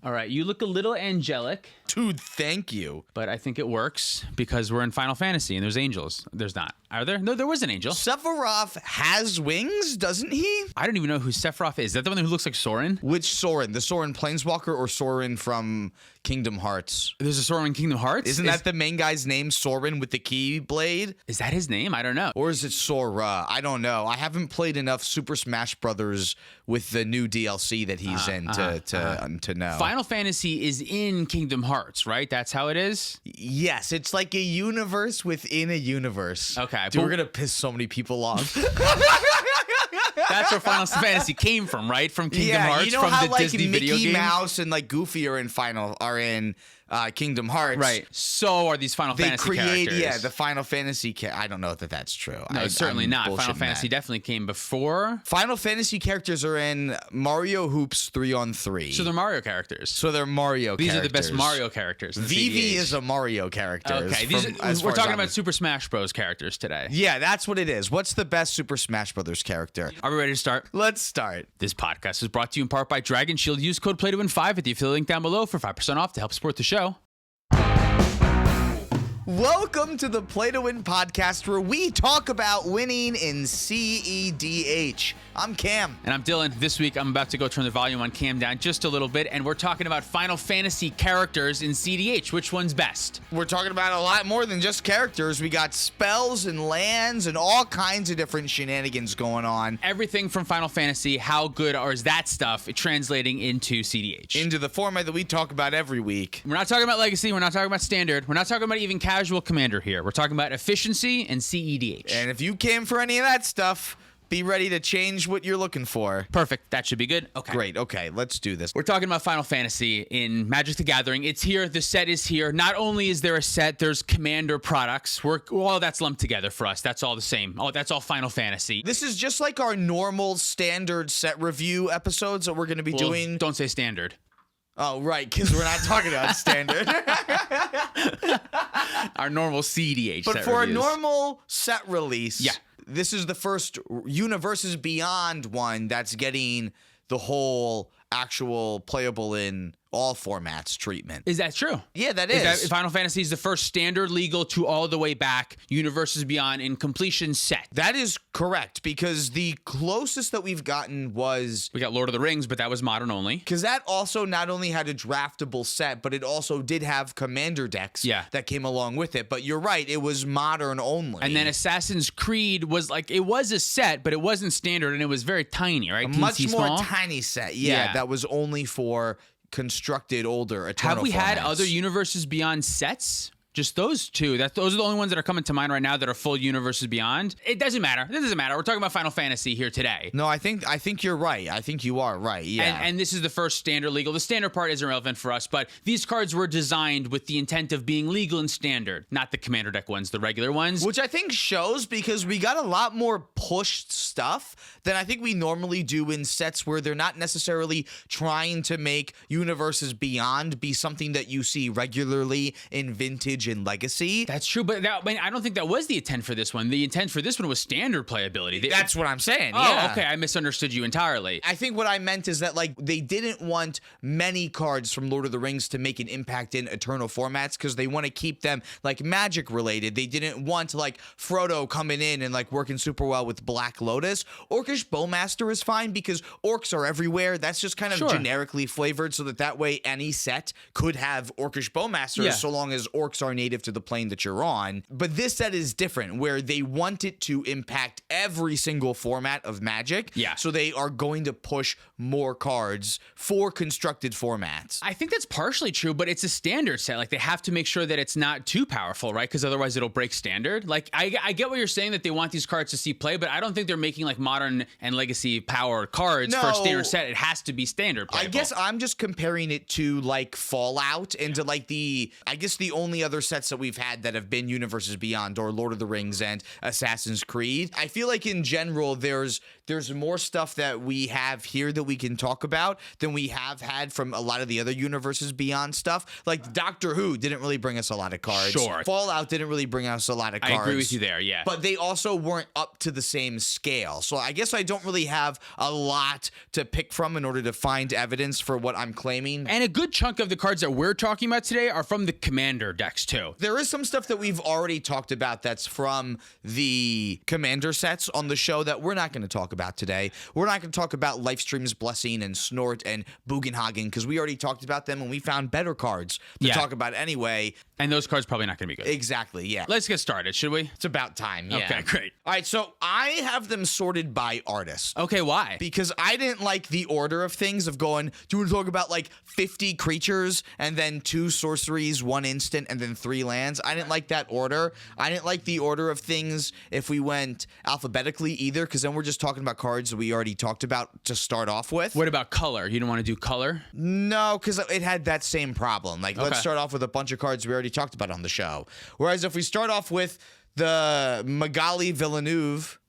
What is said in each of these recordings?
All right, you look a little angelic. Dude, thank you. But I think it works because we're in Final Fantasy and there's angels. There's not. Are there? No, there was an angel. Sephiroth has wings, doesn't he? I don't even know who Sephiroth is. Is that the one who looks like Soren? Which Soren? The Soren Planeswalker or Soren from Kingdom Hearts? There's a Soren in Kingdom Hearts? Isn't that the main guy's name, Soren with the Keyblade? Is that his name? I don't know. Or is it Sora? I don't know. I haven't played enough Super Smash Brothers with the new DLC that he's in to know. Final Fantasy is in Kingdom Hearts, right? That's how it is? Yes, it's like a universe within a universe. Okay. Dude, we're going to piss so many people off. That's where Final Fantasy came from, right? From Kingdom Hearts, you know from how, the like, Disney video Mickey game. Mouse and like Goofy are in Kingdom Hearts. Right. So are these Final Fantasy characters. Yeah, the Final Fantasy. I don't know that that's true. No, certainly not. Final bullshitting Fantasy that. definitely came before. Final Fantasy characters are in Mario Hoops 3-on-3. So they're Mario characters. So they're Mario These characters. are the best Mario characters. In Vivi cEDH. is a Mario character. Okay, we're talking about Super Smash Bros. Characters today. Yeah, that's what it is. What's the best Super Smash Brothers character? Are we ready to start? Let's start. This podcast is brought to you in part by Dragon Shield. Use code PLAYTOWIN5 at the affiliate link down below for 5% off to help support the show. Welcome to the Play to Win podcast, where we talk about winning in cEDH. I'm Cam. And I'm Dylan. This week, I'm about to go turn the volume on Cam down just a little bit, and we're talking about Final Fantasy characters in cEDH. Which one's best? We're talking about a lot more than just characters. We got spells and lands and all kinds of different shenanigans going on. Everything from Final Fantasy, how good is that stuff translating into cEDH? Into the format that we talk about every week. We're not talking about Legacy. We're not talking about Standard. We're not talking about even Casual Commander here. We're talking about efficiency and cEDH. And if you came for any of that stuff, be ready to change what you're looking for. Perfect. That should be good. Okay. Great. Okay, let's do this. We're talking about Final Fantasy in Magic the Gathering. It's here. The set is here. Not only is there a set, there's Commander products. All that's lumped together for us. That's all the same. Oh, that's all Final Fantasy. This is just like our normal standard set review episodes that we're going to be doing. Don't say Standard. Oh, right, because we're not talking about Standard. Our normal cEDH But set for reviews. a normal set release, Yeah. this is the first Universes Beyond one that's getting the whole actual playable in all formats treatment. Is that true? Yeah, that is. Final Fantasy is the first standard legal to all the way back Universes Beyond in completion set. That is correct, because the closest that we've gotten was... We got Lord of the Rings, but that was modern only. Because that also not only had a draftable set, but it also did have commander decks that came along with it. But you're right, it was modern only. And then Assassin's Creed was like, it was a set, but it wasn't standard, and it was very tiny, right? A much more small. tiny set, Yeah. that was only for constructed older Eternal Have we had formats. other Universes Beyond sets? Just those two. Those are the only ones that are coming to mind right now that are full Universes Beyond. It doesn't matter. It doesn't matter. We're talking about Final Fantasy here today. No, I think you're right. I think you are right. Yeah. And this is the first standard legal. The standard part isn't relevant for us, but these cards were designed with the intent of being legal and standard, not the commander deck ones, the regular ones. Which I think shows, because we got a lot more pushed stuff than I think we normally do in sets where they're not necessarily trying to make Universes Beyond be something that you see regularly in Vintage and Legacy. That's true, but I don't think that was the intent for this one. The intent for this one was standard playability. That's what I'm saying. Oh, yeah. okay. I misunderstood you entirely. I think what I meant is that, like, they didn't want many cards from Lord of the Rings to make an impact in Eternal formats, because they want to keep them, like, Magic related. They didn't want, like, Frodo coming in and, like, working super well with Black Lotus. Orcish Bowmaster is fine because orcs are everywhere. That's just kind of generically flavored, so that way any set could have Orcish Bowmasters, so long as orcs are native to the plane that you're on. But this set is different, where they want it to impact every single format of Magic. Yeah. So they are going to push more cards for constructed formats. I think that's partially true, but it's a standard set. Like, they have to make sure that it's not too powerful, right? Because otherwise it'll break standard. Like, I get what you're saying, that they want these cards to see play, but I don't think they're making, like, modern and legacy power cards for a standard set. It has to be standard playable. I guess I'm just comparing it to, like, Fallout and to, like, I guess the only other sets that we've had that have been Universes Beyond or Lord of the Rings and Assassin's Creed. I feel like in general, there's more stuff that we have here that we can talk about than we have had from a lot of the other Universes Beyond stuff. Like Doctor Who didn't really bring us a lot of cards. Sure. Fallout didn't really bring us a lot of cards. I agree with you there, yeah. But they also weren't up to the same scale. So I guess I don't really have a lot to pick from in order to find evidence for what I'm claiming. And a good chunk of the cards that we're talking about today are from the Commander decks, too. There is some stuff that we've already talked about that's from the Commander sets on the show that we're not going to talk about today. We're not going to talk about Lifestream's Blessing and Snort and Bugenhagen because we already talked about them and we found better cards to talk about anyway. And those cards probably not going to be good. Exactly, yeah. Let's get started, should we? It's about time, yeah. Okay, great. All right, so I have them sorted by artist. Okay, why? Because I didn't like the order of things of going, do you want to talk about like 50 creatures and then 2 sorceries, 1 instant, and then 3 lands? I didn't like that order. I didn't like the order of things if we went alphabetically either, because then we're just talking about cards that we already talked about to start off with. What about color? You don't want to do color? No, because it had that same problem. Like, let's start off with a bunch of cards we already talked about on the show. Whereas if we start off with the Magali Villeneuve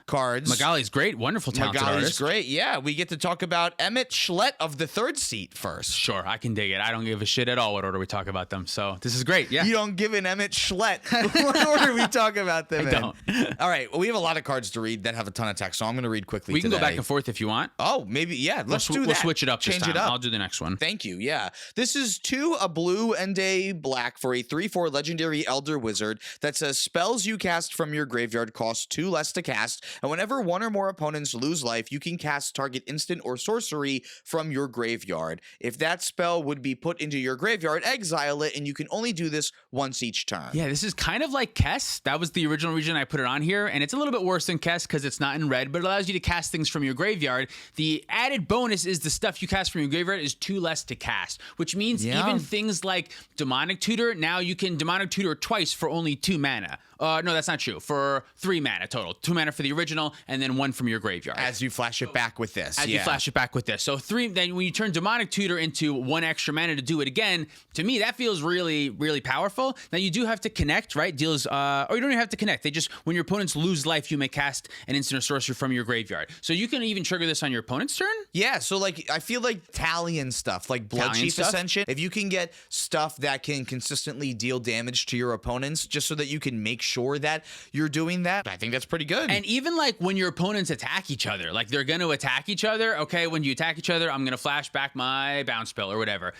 cards. Magali's great. Wonderful talented artist. Great. Yeah. We get to talk about Emet-Selch of the 3rd seat first. Sure. I can dig it. I don't give a shit at all what order we talk about them. So this is great. Yeah. You don't give an Emet-Selch what order we talk about them I don't. All right. Well, we have a lot of cards to read that have a ton of text, so I'm going to read quickly We can today. go back and forth if you want. Oh, maybe. Yeah. Let's do that. We'll switch it up Change this time. it up. I'll do the next one. Thank you. Yeah. This is 2, a blue and a black for a 3/4 legendary Elder Wizard that says spells you cast from your graveyard cost 2 less to cast, and whenever one or more opponents lose life, you can cast target instant or sorcery from your graveyard. If that spell would be put into your graveyard, exile it, and you can only do this once each turn. Yeah, this is kind of like Kess. That was the original reason I put it on here, and it's a little bit worse than Kess because it's not in red, but it allows you to cast things from your graveyard. The added bonus is the stuff you cast from your graveyard is 2 less to cast, which means even things like Demonic Tutor, now you can Demonic Tutor twice for only 2 mana. No, that's not true. For 3 mana total. 2 mana for the original, and then 1 from your graveyard. As you flash it back with this. You flash it back with this. So 3, then when you turn Demonic Tutor into 1 extra mana to do it again, to me, that feels really, really powerful. Now, you do have to connect, right? Deals, or you don't even have to connect. They just, when your opponents lose life, you may cast an instant or sorcery from your graveyard. So you can even trigger this on your opponent's turn? Yeah, so like, I feel like Talion stuff, like Bloodchief Ascension, if you can get stuff that can consistently deal damage to your opponents, just so that you can make sure that you're doing that, I think that's pretty good. And even like when your opponents attack each other, like they're going to attack each other. Okay, when you attack each other, I'm going to flash back my bounce spell or whatever.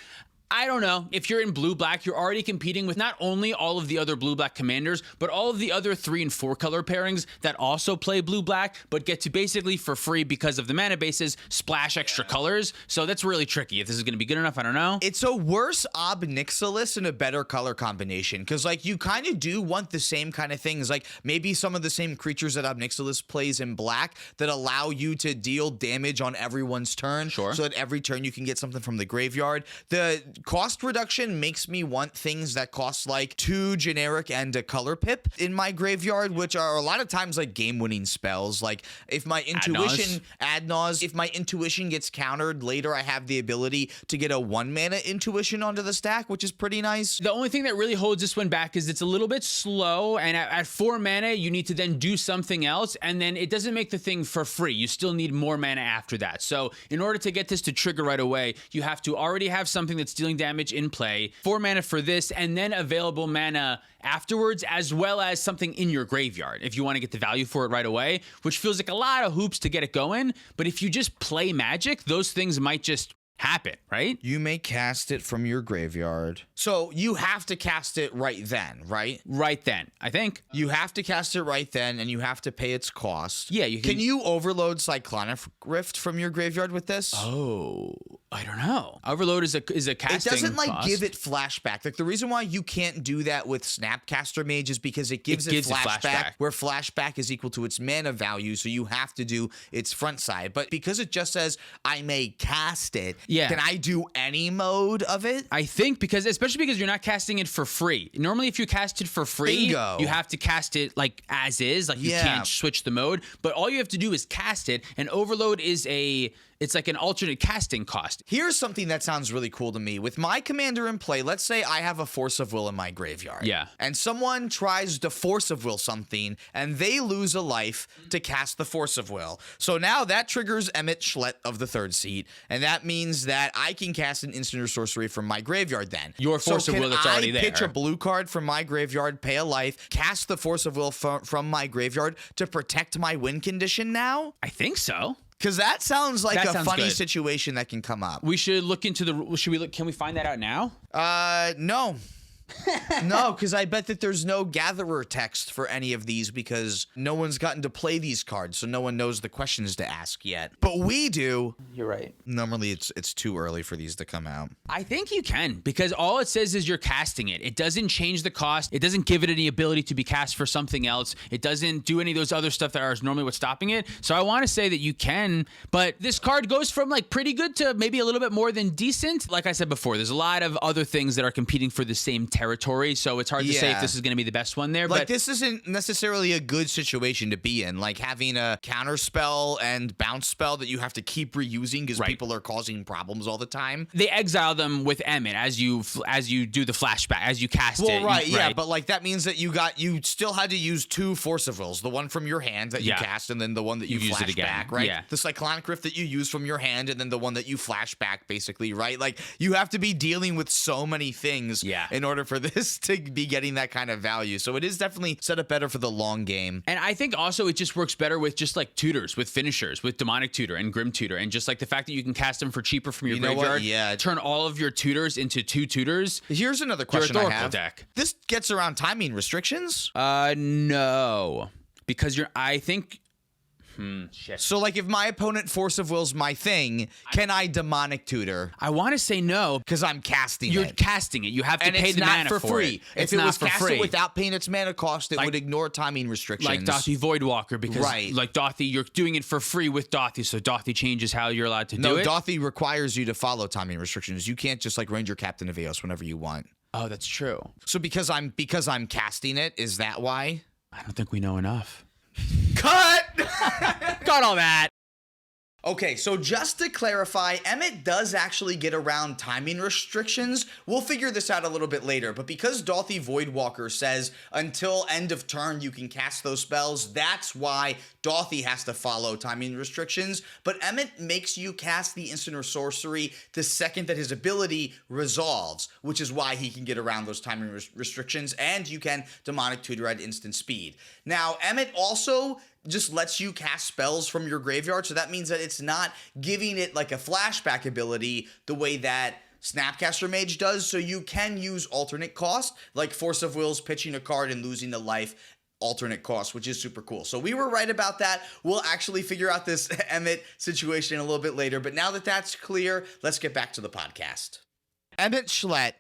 I don't know. If you're in blue-black, you're already competing with not only all of the other blue-black commanders, but all of the other 3 and 4 color pairings that also play blue-black, but get to basically for free because of the mana bases, splash extra colors. So that's really tricky. If this is going to be good enough, I don't know. It's a worse Ob Nixilis and a better color combination, because like you kind of do want the same kind of things, like maybe some of the same creatures that Ob Nixilis plays in black that allow you to deal damage on everyone's turn. Sure. So that every turn you can get something from the graveyard. The cost reduction makes me want things that cost like 2 generic and a color pip in my graveyard, which are a lot of times like game-winning spells. Like if my intuition if my intuition gets countered later, I have the ability to get a 1 mana intuition onto the stack, which is pretty nice. The only thing that really holds this one back is it's a little bit slow, and at 4 mana, you need to then do something else, and then it doesn't make the thing for free. You still need more mana after that. So in order to get this to trigger right away, you have to already have something that's dealing damage in play, 4 mana for this, and then available mana afterwards, as well as something in your graveyard if you want to get the value for it right away, which feels like a lot of hoops to get it going. But if you just play Magic, those things might just happen, right? You may cast it from your graveyard. So you have to cast it right then, right? Right then, I think. You have to cast it right then, and you have to pay its cost. Yeah, you can you overload Cyclonic Rift from your graveyard with this? Oh, I don't know. Overload is a casting. It doesn't like cost. give it flashback. Like the reason why you can't do that with Snapcaster Mage is because it gives it flashback, where flashback is equal to its mana value. So you have to do its front side. But because it just says I may cast it, can I do any mode of it? I think especially because you're not casting it for free. Normally, if you cast it for free, you have to cast it like as is. Like you can't switch the mode. But all you have to do is cast it. And overload is it's like an alternate casting cost. cast. Here's something that sounds really cool to me. With my commander in play, let's say I have a Force of Will in my graveyard. Yeah. And someone tries to Force of Will something, and they lose a life to cast the Force of Will. So now that triggers Emet-Selch of the third seat, and that means that I can cast an instant or sorcery from my graveyard then. Your Force of Will that's already there. I pitch a blue card from my graveyard, pay a life, cast the Force of Will from my graveyard to protect my win condition now? I think so. Because that sounds like a funny good. situation that can come up. We should look into the. Should we look? Can we find that out now? No. No, because I bet that there's no gatherer text for any of these because no one's gotten to play these cards, so no one knows the questions to ask yet. But we do. You're right. Normally, it's too early for these to come out. I think you can, because all it says is you're casting it. It doesn't change the cost. It doesn't give it any ability to be cast for something else. It doesn't do any of those other stuff that are normally what's stopping it. So I want to say that you can, but this card goes from like pretty good to maybe a little bit more than decent. Like I said before, there's a lot of other things that are competing for the same territory, so it's hard to say if this is going to be the best one there. Like, but this isn't necessarily a good situation to be in. Like, having a counter spell and bounce spell that you have to keep reusing because people are causing problems all the time. They exile them with Emmet as you do the flashback, as you cast it. Well, yeah, but like that means that you still had to use two Force of Wills, the one from your hand that you cast, and then the one that you use flash it again. back, right? Yeah. The Cyclonic Rift that you use from your hand, and then the one that you flash back, basically, right? Like, you have to be dealing with so many things in order for this to be getting that kind of value. So it is definitely set up better for the long game. And I think also it just works better with just like tutors, with finishers, with Demonic Tutor and Grim Tutor, and just like the fact that you can cast them for cheaper from your graveyard. Yeah. Turn all of your tutors into two tutors. Here's another question I have. Deck. This gets around timing restrictions? No. Because I think... shit. So, like, if my opponent Force of Will's my thing, can I Demonic Tutor? I want to say no. Because I'm casting You're it. casting it. You have to pay the mana for free. It's if it not was for casted free. without paying its mana cost, it would ignore timing restrictions. Like Dothy Voidwalker, because like Dothy, you're doing it for free with Dothy, so Dothy changes how you're allowed to do it. No, Dothy requires you to follow timing restrictions. You can't just like Ranger Captain of Eos whenever you want. Oh, that's true. So because I'm casting it, is that why? I don't think we know enough. Cut! Got all that. Okay, so just to clarify, Emmet does actually get around timing restrictions. We'll figure this out a little bit later, but because Dothy Voidwalker says until end of turn you can cast those spells, that's why Dothy has to follow timing restrictions, but Emmet makes you cast the instant or sorcery the second that his ability resolves, which is why he can get around those timing restrictions, and you can Demonic Tutor at instant speed. Now, Emmet also just lets you cast spells from your graveyard, so that means that it's not giving it like a flashback ability the way that Snapcaster Mage does, so you can use alternate cost, like Force of Wills, pitching a card and losing the life, alternate cost, which is super cool. So we were right about that. We'll actually figure out this Emmet situation a little bit later, but now that that's clear, let's get back to the podcast. Emet-Selch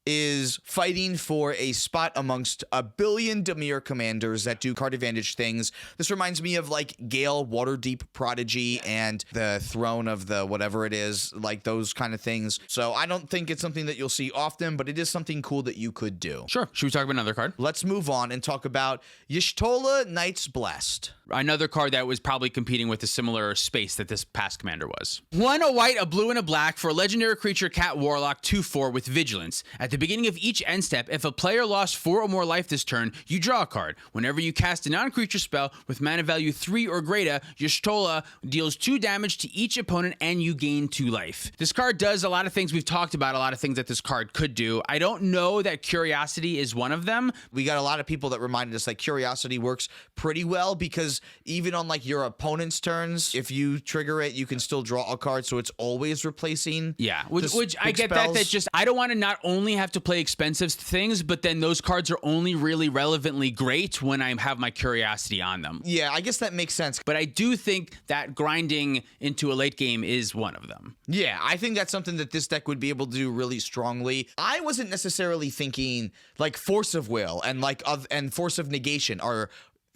is fighting for a spot amongst a billion Dimir commanders that do card advantage things. This reminds me of like Gale, Waterdeep Prodigy, and the Throne of the whatever it is, like those kind of things. So I don't think it's something that you'll see often, but it is something cool that you could do. Sure. Should we talk about another card? Let's move on and talk about Y'shtola, Knights Blessed. Another card that was probably competing with a similar space that this past commander was. 1 a white, a blue, and a black for a legendary creature, Cat Warlock, 2/4 with Vigilance. At the beginning of each end step, if a player lost 4 or more life this turn, you draw a card. Whenever you cast a non-creature spell with mana value 3 or greater, Y'shtola deals 2 damage to each opponent and you gain 2 life. This card does a lot of things. We've talked about a lot of things that this card could do. I don't know that Curiosity is one of them. We got a lot of people that reminded us that Curiosity works pretty well because even on like your opponent's turns, if you trigger it, you can still draw a card, so it's always replacing. Yeah, which I get that just I don't want to not only have to play expensive things, but then those cards are only really relevantly great when I have my Curiosity on them. Yeah, I guess that makes sense. But I do think that grinding into a late game is one of them. Yeah, I think that's something that this deck would be able to do really strongly. I wasn't necessarily thinking like Force of Will and and Force of Negation are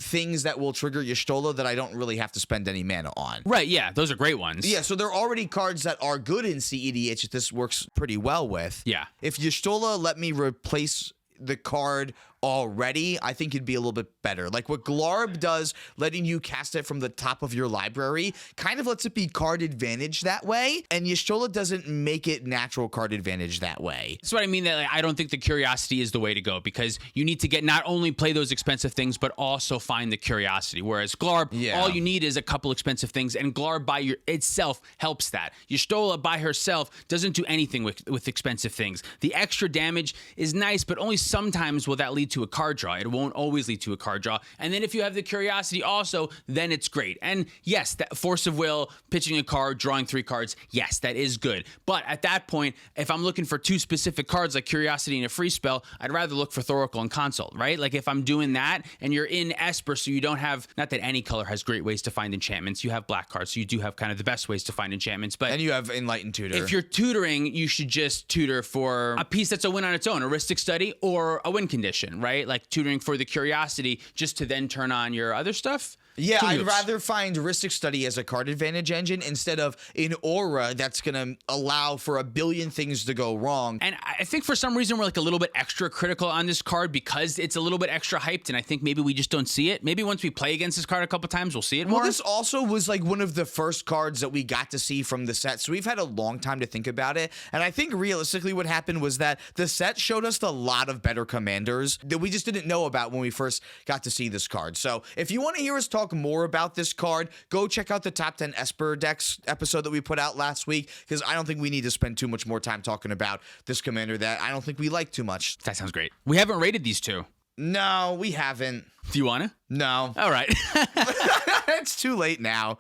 things that will trigger Y'shtola that I don't really have to spend any mana on. Right, yeah, those are great ones. Yeah, so there are already cards that are good in cEDH that this works pretty well with. Yeah. If Y'shtola let me replace the card already, I think it'd be a little bit better. Like what Glarb does, letting you cast it from the top of your library, kind of lets it be card advantage that way, and Y'shtola doesn't make it natural card advantage that way. That's what I mean, that like, I don't think the curiosity is the way to go, because you need to get not only play those expensive things, but also find the curiosity. Whereas Glarb, all you need is a couple expensive things, and Glarb by itself helps that. Y'shtola by herself doesn't do anything with expensive things. The extra damage is nice, but only sometimes will that lead to a card draw. It won't always lead to a card draw. And then if you have the curiosity also, then it's great. And yes, that force of will, pitching a card, drawing 3 cards, yes, that is good. But at that point, if I'm looking for 2 specific cards like curiosity and a free spell, I'd rather look for Thoracle and Consult, right? Like if I'm doing that and you're in Esper, so you don't have, not that any color has great ways to find enchantments, you have black cards, so you do have kind of the best ways to find enchantments. But and you have Enlightened Tutor. If you're tutoring, you should just tutor for a piece that's a win on its own, a Ristic Study or a win condition, right? Like tutoring for the curiosity just to then turn on your other stuff. Yeah, I'd rather find Ristic Study as a card advantage engine instead of an aura that's going to allow for a billion things to go wrong. And I think for some reason we're like a little bit extra critical on this card because it's a little bit extra hyped, and I think maybe we just don't see it. Maybe once we play against this card a couple times, we'll see it more. Well, this also was like one of the first cards that we got to see from the set, so we've had a long time to think about it. And I think realistically what happened was that the set showed us a lot of better commanders that we just didn't know about when we first got to see this card. So if you want to hear us talk more about this card, go check out the top 10 Esper decks episode that we put out last week, because I don't think we need to spend too much more time talking about this commander that I don't think we like too much. That sounds great. We haven't rated these 2. No, we haven't. Do you want to? No. All right. It's too late now.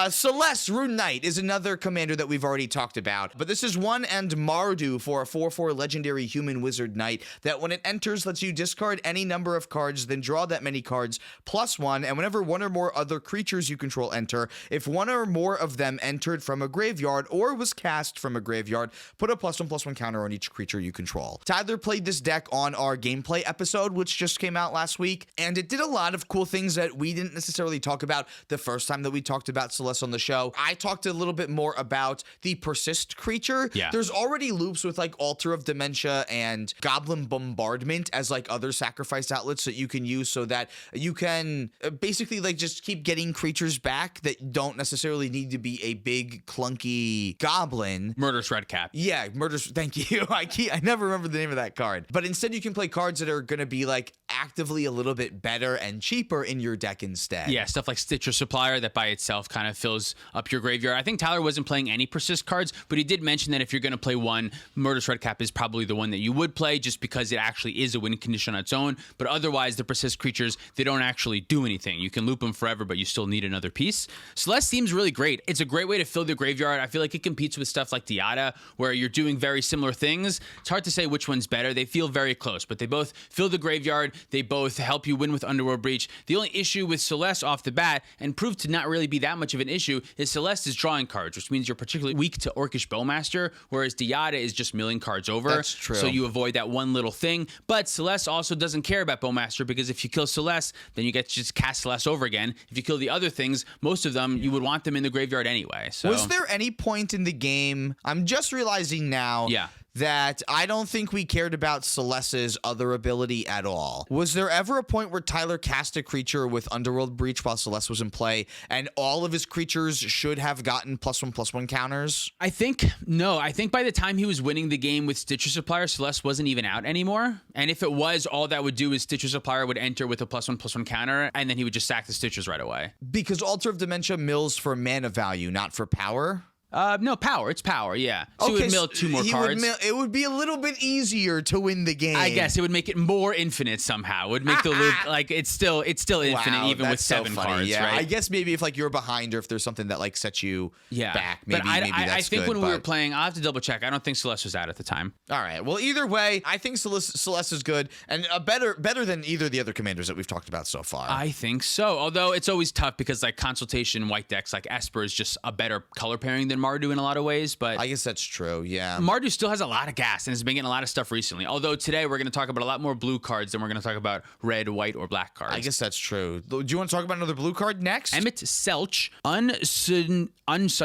Celes, Rune Knight, is another commander that we've already talked about, but this is 1 and Mardu for a 4/4 legendary human wizard knight that when it enters lets you discard any number of cards, then draw that many cards +1, and whenever 1 or more other creatures you control enter, if 1 or more of them entered from a graveyard or was cast from a graveyard, put a +1/+1 counter on each creature you control. Tyler played this deck on our gameplay episode, which just came out last week, and it did a lot of cool things that we didn't necessarily talk about the first time that we talked about Celes on the show. I talked a little bit more about the persist creature. Yeah. There's already loops with like Altar of Dementia and Goblin Bombardment as like other sacrifice outlets that you can use so that you can basically like just keep getting creatures back that don't necessarily need to be a big clunky goblin. Murderous Redcap. Yeah, thank you. I never remember the name of that card. But instead you can play cards that are going to be like actively a little bit better and cheaper in your deck instead. Yeah, stuff like Stitcher Supplier that by itself kind of fills up your graveyard. I think Tyler wasn't playing any persist cards, but he did mention that if you're going to play one, Murderous Redcap is probably the one that you would play just because it actually is a win condition on its own. But otherwise, the persist creatures, they don't actually do anything. You can loop them forever, but you still need another piece. Celes seems really great. It's a great way to fill the graveyard. I feel like it competes with stuff like Diada, where you're doing very similar things. It's hard to say which one's better. They feel very close, but they both fill the graveyard. They both help you win with Underworld Breach. The only issue with Celes off the bat, and proved to not really be that much of an issue, is Celes is drawing cards, which means you're particularly weak to Orcish Bowmaster, whereas Diada is just milling cards over. That's true. So you avoid that one little thing. But Celes also doesn't care about Bowmaster, because if you kill Celes, then you get to just cast Celes over again. If you kill the other things, most of them, you would want them in the graveyard anyway. So was there any point in the game, I'm just realizing now, that I don't think we cared about Celeste's other ability at all. Was there ever a point where Tyler cast a creature with Underworld Breach while Celes was in play, and all of his creatures should have gotten +1/+1 counters? I think by the time he was winning the game with Stitcher Supplier, Celes wasn't even out anymore. And if it was, all that would do is Stitcher Supplier would enter with a +1/+1 counter, and then he would just sack the Stitchers right away. Because Altar of Dementia mills for mana value, not for power? No, power. It's power, yeah. So he would mill 2 more cards. It would be a little bit easier to win the game. I guess it would make it more infinite somehow. It would make the loop like it's still infinite even with 7 cards, yeah. right? I guess maybe if like you're behind or if there's something that like sets you back, maybe that's I think good, when we were playing, I'll have to double check. I don't think Celes was out at the time. All right. Well, either way, I think Celes is good and better than either of the other commanders that we've talked about so far. I think so. Although it's always tough because like Consultation white decks like Esper is just a better color pairing than Mardu in a lot of ways. But I guess that's true, yeah. Mardu still has a lot of gas and has been getting a lot of stuff recently. Although today we're going to talk about a lot more blue cards than we're going to talk about red, white, or black cards. I guess that's true. Do you want to talk about another blue card next? Emet-Selch,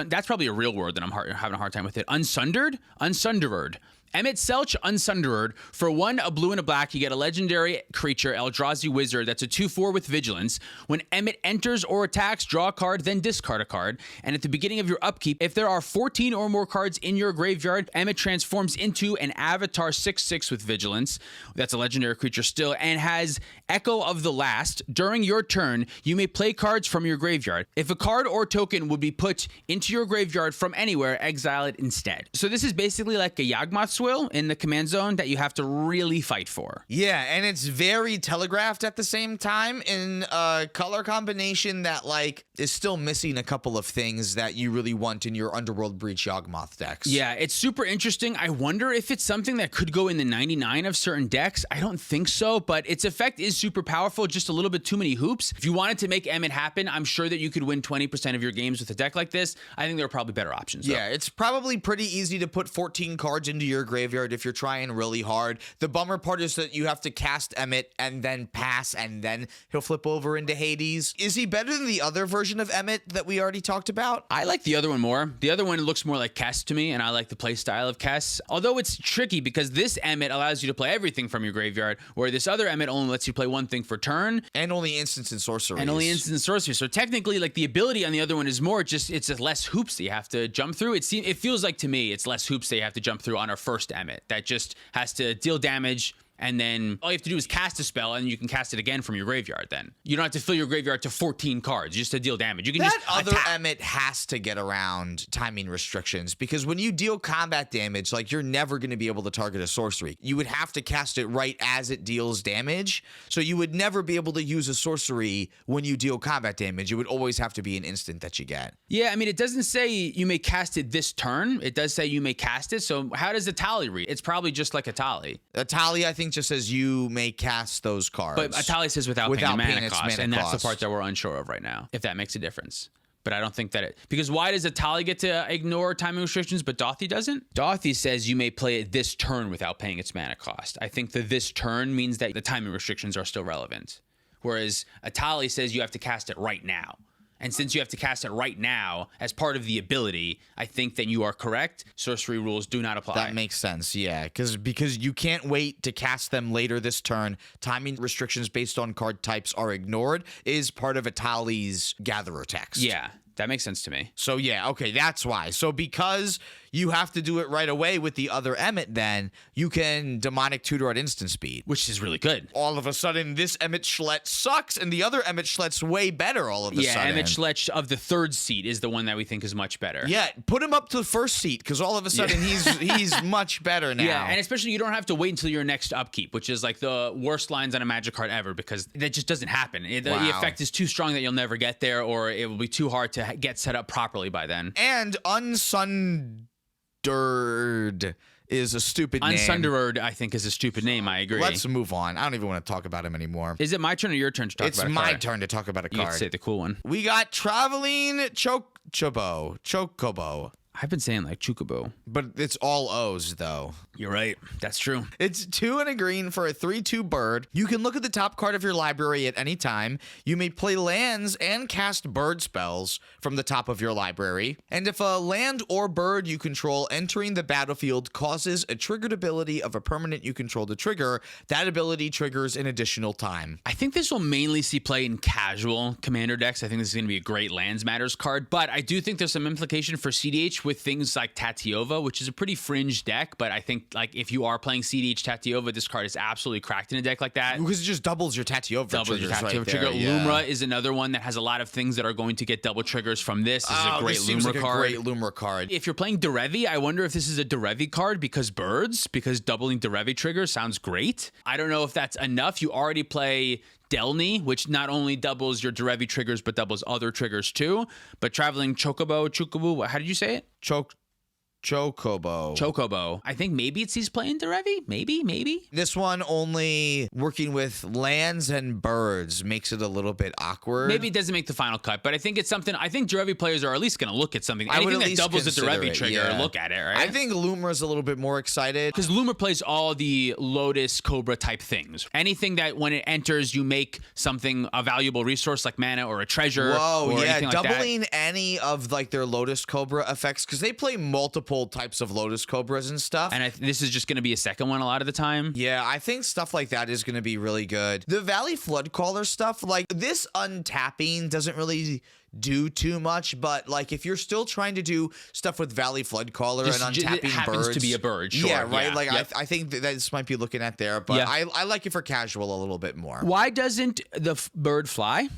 that's probably a real word that I'm having a hard time with it. Unsundered. Emet-Selch, Unsundered. For 1, a blue and a black, you get a legendary creature, Eldrazi Wizard, that's a 2/4 with Vigilance. When Emmet enters or attacks, draw a card, then discard a card. And at the beginning of your upkeep, if there are 14 or more cards in your graveyard, Emmet transforms into an Avatar 6/6 with Vigilance. That's a legendary creature still, and has Echo of the Last. During your turn, you may play cards from your graveyard. If a card or token would be put into your graveyard from anywhere, exile it instead. So this is basically like a Yawgmoth Swill in the command zone that you have to really fight for. Yeah, and it's very telegraphed at the same time in a color combination that like is still missing a couple of things that you really want in your Underworld Breach Yawgmoth decks. Yeah, it's super interesting. I wonder if it's something that could go in the 99 of certain decks. I don't think so, but its effect is super powerful, just a little bit too many hoops. If you wanted to make Emmet happen, I'm sure that you could win 20% of your games with a deck like this. I think there are probably better options, though. Yeah, it's probably pretty easy to put 14 cards into your graveyard if you're trying really hard. The bummer part is that you have to cast Emmet and then pass, and then he'll flip over into Hades. Is he better than the other version of Emmet that we already talked about? I like the other one more. The other one looks more like Kess to me, and I like the play style of Kess. Although it's tricky because this Emmet allows you to play everything from your graveyard, where this other Emmet only lets you play one thing for turn. And only instants and sorceries. So technically, like the ability on the other one is more just, it's just less hoops that you have to jump through. It feels like to me it's less hoops that you have to jump through on our first Emmet that just has to deal damage, and then all you have to do is cast a spell, and you can cast it again from your graveyard. Then you don't have to fill your graveyard to 14 cards just to deal damage. You can that just other attack. Emmet has to get around timing restrictions, because when you deal combat damage, like you're never going to be able to target a sorcery. You would have to cast it right as it deals damage, so you would never be able to use a sorcery when you deal combat damage. It would always have to be an instant that you get. Yeah, I mean, it doesn't say you may cast it this turn. It does say you may cast it. So how does Atali read? It's probably just like Atali. Atali, I think, just says you may cast those cards. But Atali says without paying paying mana its cost, mana and that's cost. the part that we're unsure of right now, if that makes a difference. But I don't think that it... Because why does Atali get to ignore timing restrictions, but Dauthi doesn't? Dauthi says you may play it this turn without paying its mana cost. I think the this turn means that the timing restrictions are still relevant. Whereas Atali says you have to cast it right now. And since you have to cast it right now as part of the ability, I think that you are correct. Sorcery rules do not apply. That makes sense, yeah, because you can't wait to cast them later this turn. Timing restrictions based on card types are ignored is part of Atali's Gatherer text. Yeah, that makes sense to me. So yeah, okay, that's why. So because you have to do it right away with the other Emmet, then you can Demonic Tutor at instant speed. Which is really good. All of a sudden, this Emet-Selch sucks, and the other Emet-Selch's way better all of a sudden. Yeah, Emet-Selch of the third seat is the one that we think is much better. Yeah, put him up to the first seat, because all of a sudden he's much better now. Yeah, and especially you don't have to wait until your next upkeep, which is like the worst lines on a Magic card ever, because that just doesn't happen. The effect is too strong that you'll never get there, or it will be too hard to get set up properly by then. And Unsundered is a stupid name. Unsundered, I think, is a stupid name. I agree. Let's move on. I don't even want to talk about him anymore. Is it my turn or your turn to talk about a card? It's my turn to talk about a You card. get to say the cool one. We got Traveling Chocobo. I've been saying like Chocobo. But it's all O's, though. You're right. That's true. It's 2 and a green for a 3/2 bird. You can look at the top card of your library at any time. You may play lands and cast bird spells from the top of your library. And if a land or bird you control entering the battlefield causes a triggered ability of a permanent you control to trigger, that ability triggers an additional time. I think this will mainly see play in casual commander decks. I think this is going to be a great Lands Matters card, but I do think there's some implication for CEDH with things like Tatyova, which is a pretty fringe deck, but I think like if you are playing CEDH Tatyova, this card is absolutely cracked in a deck like that. Because it just doubles your Tatyova trigger. Yeah. Lumra is another one that has a lot of things that are going to get double triggers from this. This is a great seems Lumra like card. A great Lumra card. If you're playing Derevi, I wonder if this is a Derevi card because doubling Derevi triggers sounds great. I don't know if that's enough. You already play Delny, which not only doubles your Derevi triggers, but doubles other triggers too. But Traveling Chocobo, how did you say it? Chocobo. I think maybe he's playing Derevi. Maybe. This one only working with lands and birds makes it a little bit awkward. Maybe it doesn't make the final cut, but I think it's something. I think Derevi players are at least going to look at something. Anything that doubles the Derevi trigger, look at it, right? I think Lumra's a little bit more excited. Because Lumra plays all the Lotus, Cobra type things. Anything that when it enters, you make something a valuable resource like mana or a treasure. Whoa, or yeah, anything like doubling any of like their Lotus Cobra effects, because they play multiple multiple types of Lotus Cobras and stuff. And this is just going to be a second one a lot of the time. Yeah, I think stuff like that is going to be really good. The Valley Floodcaller stuff, like this untapping doesn't really do too much, but like if you're still trying to do stuff with Valley Floodcaller and untapping it happens birds, to be a bird, sure. Yeah, right. Yeah, like yep. I think that this might be looking at there, but Yeah. I like it for casual a little bit more. Why doesn't the bird fly?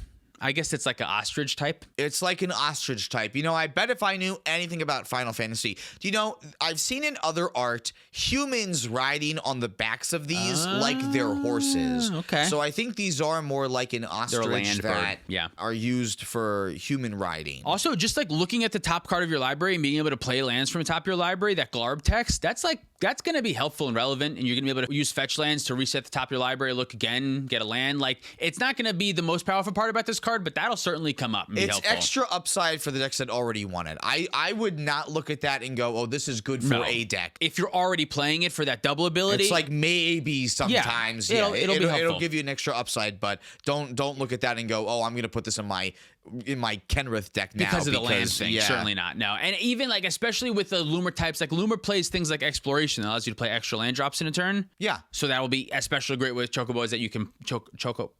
I guess it's like an ostrich type. It's like an ostrich type. You know, I bet if I knew anything about Final Fantasy, you know, I've seen in other art humans riding on the backs of these like they're horses. Okay. So I think these are more like an ostrich land that bird. Yeah. are used for human riding. Also, just like looking at the top card of your library and being able to play lands from the top of your library, that Glarb text, that's going to be helpful and relevant, and you're going to be able to use fetch lands to reset the top of your library, look again, get a land. Like, it's not going to be the most powerful part about this card, but that'll certainly come up and be helpful. Extra upside for the decks that already won it. I would not look at that and go, oh, this is good for a deck. If you're already playing it for that double ability, it's like maybe sometimes. Yeah, it'll be helpful. It'll give you an extra upside, but don't look at that and go, oh, I'm going to put this in my Kenrith deck now. Because of the land thing. Yeah. Certainly not. No. And even like, especially with the Loomer types, like Loomer plays things like Exploration that allows you to play extra land drops in a turn. Yeah. So that will be especially great with Chocobo is that you can Chocobo?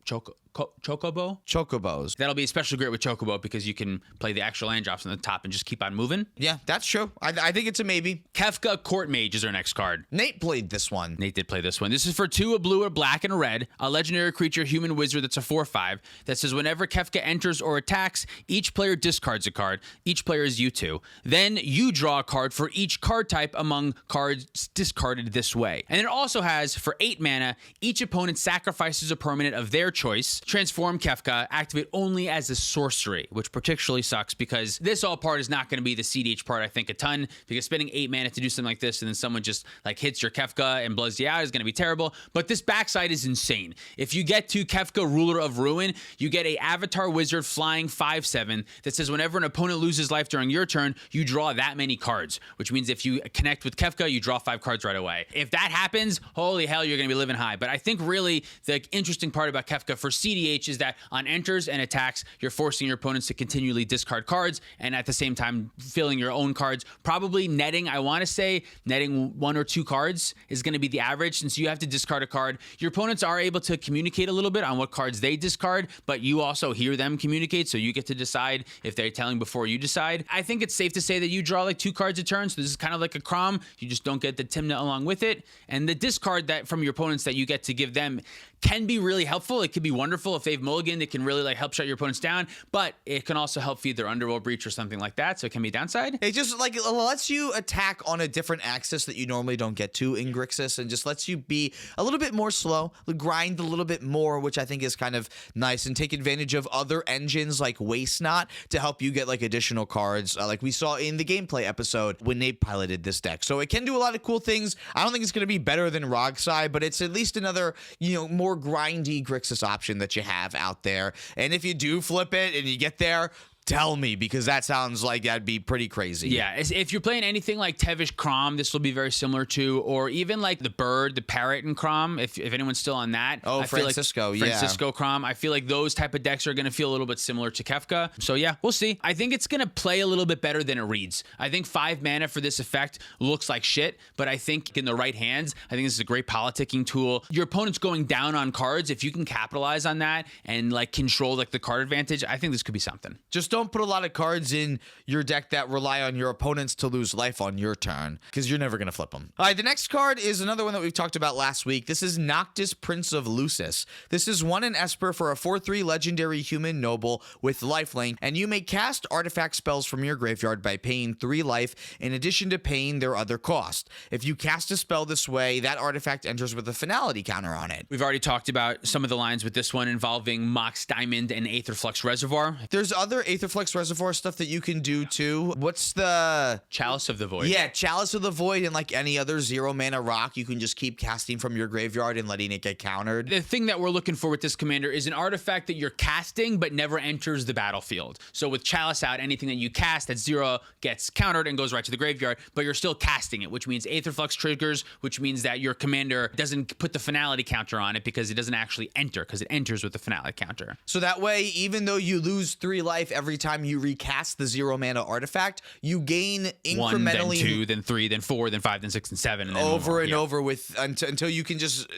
Chocobos. That'll be especially great with Chocobo because you can play the extra land drops on the top and just keep on moving. Yeah, that's true. I think it's a maybe. Kefka Court Mage is our next card. Nate played this one. Nate did play this one. This is for 2, a blue, a black, and a red. A legendary creature, human wizard that's a 4/5 that says whenever Kefka enters or attacks, each player discards a card. Each player is you two. Then you draw a card for each card type among cards discarded this way. And it also has, for 8 mana, each opponent sacrifices a permanent of their choice. Transform Kefka, activate only as a sorcery, which particularly sucks because this all part is not going to be the cEDH part, I think, a ton, because spending 8 mana to do something like this and then someone just like hits your Kefka and blows you out is going to be terrible. But this backside is insane. If you get to Kefka, Ruler of Ruin, you get a Avatar Wizard flying 5/7 that says whenever an opponent loses life during your turn, you draw that many cards, which means if you connect with Kefka, you draw 5 cards right away. If that happens, holy hell, you're going to be living high. But I think really the interesting part about Kefka for cEDH is that on enters and attacks, you're forcing your opponents to continually discard cards and at the same time filling your own cards, probably netting, I want to say netting 1 or 2 cards is going to be the average since you have to discard a card. Your opponents are able to communicate a little bit on what cards they discard, but you also hear them communicate, so you get to decide if they're telling before you decide. I think it's safe to say that you draw like 2 cards a turn, so this is kind of like a Crom. You just don't get the Tymna along with it. And the discard that from your opponents that you get to give them can be really helpful. It could be wonderful if they've mulliganed. It can really like help shut your opponents down, but it can also help feed their Underworld Breach or something like that, so it can be downside. It just like lets you attack on a different axis that you normally don't get to in Grixis, and just lets you be a little bit more slow, grind a little bit more, which I think is kind of nice, and take advantage of other engines like Waste Not to help you get like additional cards, like we saw in the gameplay episode when Nate piloted this deck. So it can do a lot of cool things. I don't think it's going to be better than Rogsai, but it's at least another, more grindy Grixis option that you have out there. And if you do flip it and you get there, tell me, because that sounds like that'd be pretty crazy. Yeah, if you're playing anything like Tevish Crom, this will be very similar to, or even like the bird, the parrot and Crom, if anyone's still on that. Oh, I feel Francisco, like Francisco Crom. I feel like those type of decks are going to feel a little bit similar to Kefka. So yeah, we'll see. I think it's going to play a little bit better than it reads. I think 5 mana for this effect looks like shit, but I think in the right hands, I think this is a great politicking tool. Your opponent's going down on cards. If you can capitalize on that and like control like the card advantage, I think this could be something. Just don't put a lot of cards in your deck that rely on your opponents to lose life on your turn, because you're never going to flip them. All right, the next card is another one that we've talked about last week. This is Noctis, Prince of Lucis. This is 1 in Esper for a 4/3 legendary human noble with lifelink, and you may cast artifact spells from your graveyard by paying 3 life in addition to paying their other cost. If you cast a spell this way, that artifact enters with a finality counter on it. We've already talked about some of the lines with this one involving Mox Diamond and Aetherflux Reservoir. There's other Aetherflux Reservoir stuff that you can do too. What's the Chalice of the Void? Yeah, Chalice of the Void, and like any other 0 mana rock, you can just keep casting from your graveyard and letting it get countered. The thing that we're looking for with this commander is an artifact that you're casting but never enters the battlefield. So with Chalice out, anything that you cast at 0 gets countered and goes right to the graveyard, but you're still casting it, which means Aetherflux triggers, which means that your commander doesn't put the finality counter on it because it doesn't actually enter, because it enters with the finality counter. So that way, even though you lose 3 life every time you recast the 0 mana artifact, you gain incrementally 1, then 2, then 3, then 4, then 5, then 6, and 7, and then over and over with until you can just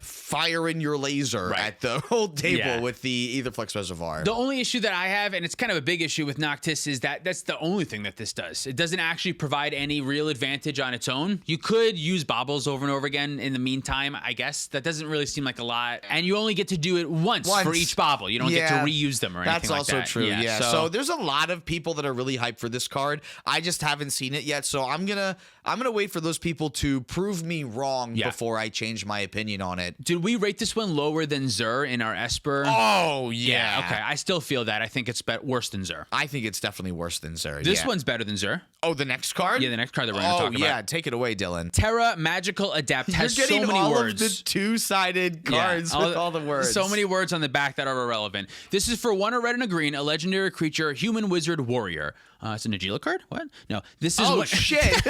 fire in your laser at the whole table with the Aetherflux Reservoir. The only issue that I have, and it's kind of a big issue with Noctis, is that that's the only thing that this does. It doesn't actually provide any real advantage on its own. You could use baubles over and over again in the meantime, I guess. That doesn't really seem like a lot. And you only get to do it once. For each bauble. You don't get to reuse them or anything like that. That's also true, yeah. So there's a lot of people that are really hyped for this card. I just haven't seen it yet, so I'm gonna wait for those people to prove me wrong before I change my opinion on it. Did we rate this one lower than Zur in our Esper? Oh, yeah. Okay, I still feel that. I think it's worse than Zur. I think it's definitely worse than Zur. This one's better than Zur. Oh, the next card? Yeah, the next card that we're going to talk about. Oh, yeah. Take it away, Dylan. Terra Magical Adapt has so many words. You're getting all of the two-sided cards with all the words. So many words on the back that are irrelevant. This is for 1 a red and a green, a legendary creature, human wizard warrior. It's a Najeela card? What? No. This is shit.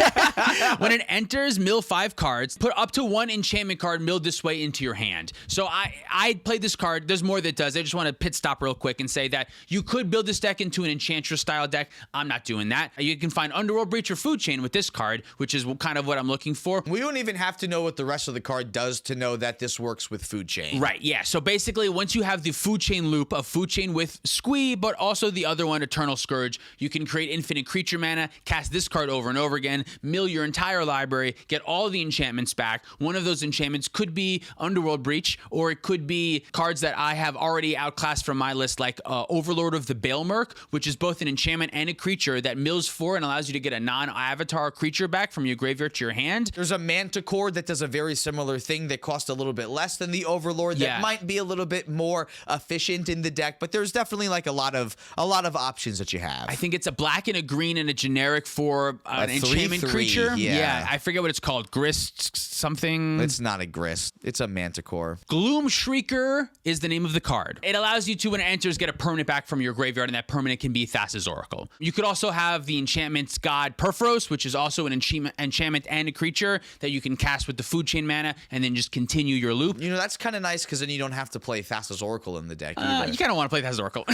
When it enters, mill 5 cards. Put up to 1 enchantment card milled this way into your hand. So I played this card. There's more that it does. I just want to pit stop real quick and say that you could build this deck into an Enchantress style deck. I'm not doing that. You can find Underworld Breach or Food Chain with this card, which is kind of what I'm looking for. We don't even have to know what the rest of the card does to know that this works with Food Chain. Right, yeah. So basically, once you have the Food Chain loop of Food Chain with Squee, but also the other one, Eternal Scourge, you can create infinite creature mana, cast this card over and over again, mill your entire library, get all the enchantments back. One of those enchantments could be Underworld Breach, or it could be cards that I have already outclassed from my list, like Overlord of the Balemerc, which is both an enchantment and a creature that mills 4 and allows you to get a non-avatar creature back from your graveyard to your hand. There's a Manticore that does a very similar thing that costs a little bit less than the Overlord that might be a little bit more efficient in the deck, but there's definitely like a lot of options that you have. I think it's a black and a green and a generic for an enchantment creature. Yeah, I forget what it's called. Grist something. It's not a Grist. It's a Manticore. Gloom Shrieker is the name of the card. It allows you to, when it enters, get a permanent back from your graveyard, and that permanent can be Thassa's Oracle. You could also have the enchantment god Perforos, which is also an enchantment and a creature that you can cast with the Food Chain mana and then just continue your loop. You know, that's kind of nice because then you don't have to play Thassa's Oracle in the deck either. You kind of want to play Thassa's Oracle.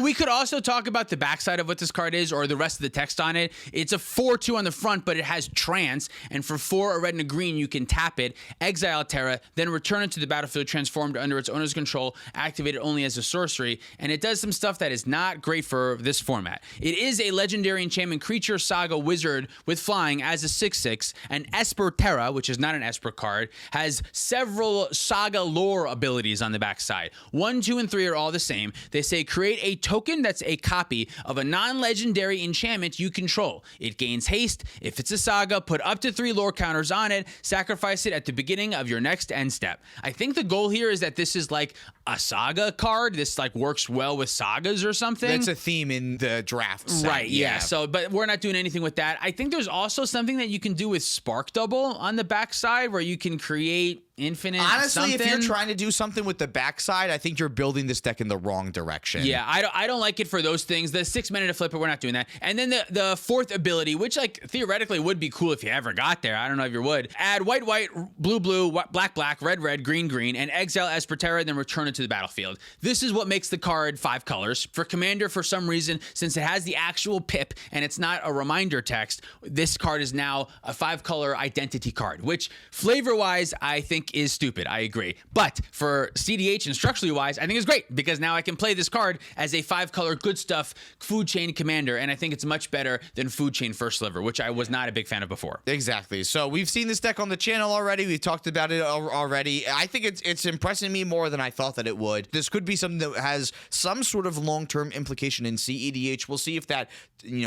We could also talk about the backside of what this card is, or the rest of the text on it. It's a 4/2 on the front, but it has Trance, and for 4 a red and a green, you can tap it, exile Terra, then return it to the battlefield transformed under its owner's control, activated only as a sorcery, and it does some stuff that is not great for this format. It is a legendary enchantment creature, saga wizard with flying as a 6/6, and Esper Terra, which is not an Esper card, has several saga lore abilities on the backside. 1, 2, and 3 are all the same. They say create a token that's a copy of a non-legendary enchantment you control. It gains haste. If it's a saga, put up to 3 lore counters on it, sacrifice it at the beginning of your next end step. I think the goal here is that this is like a saga card. This like works well with sagas or something. That's a theme in the draft set. Right, yeah. So, but we're not doing anything with that. I think there's also something that you can do with Spark Double on the backside where you can create infinite Honestly, something. If you're trying to do something with the backside, I think you're building this deck in the wrong direction. Yeah, I don't like it for those things. The 6 mana to flip it, we're not doing that. And then the 4th ability, which like theoretically would be cool if you ever got there. I don't know if you would. Add white, white, blue, blue, black, black, red, red, green, green, and exile Esper Terra, then return it to the battlefield. This is what makes the card 5 colors. For Commander, for some reason, since it has the actual pip and it's not a reminder text, this card is now a 5-color identity card, which flavor-wise, I think is stupid. I agree. But for cEDH and structurally wise, I think it's great because now I can play this card as a 5-color good stuff Food Chain Commander, and I think it's much better than Food Chain First Sliver, which I was not a big fan of before. Exactly. So we've seen this deck on the channel already. We've talked about it already. I think it's impressing me more than I thought that it would. This could be something that has some sort of long-term implication in cEDH. We'll see if that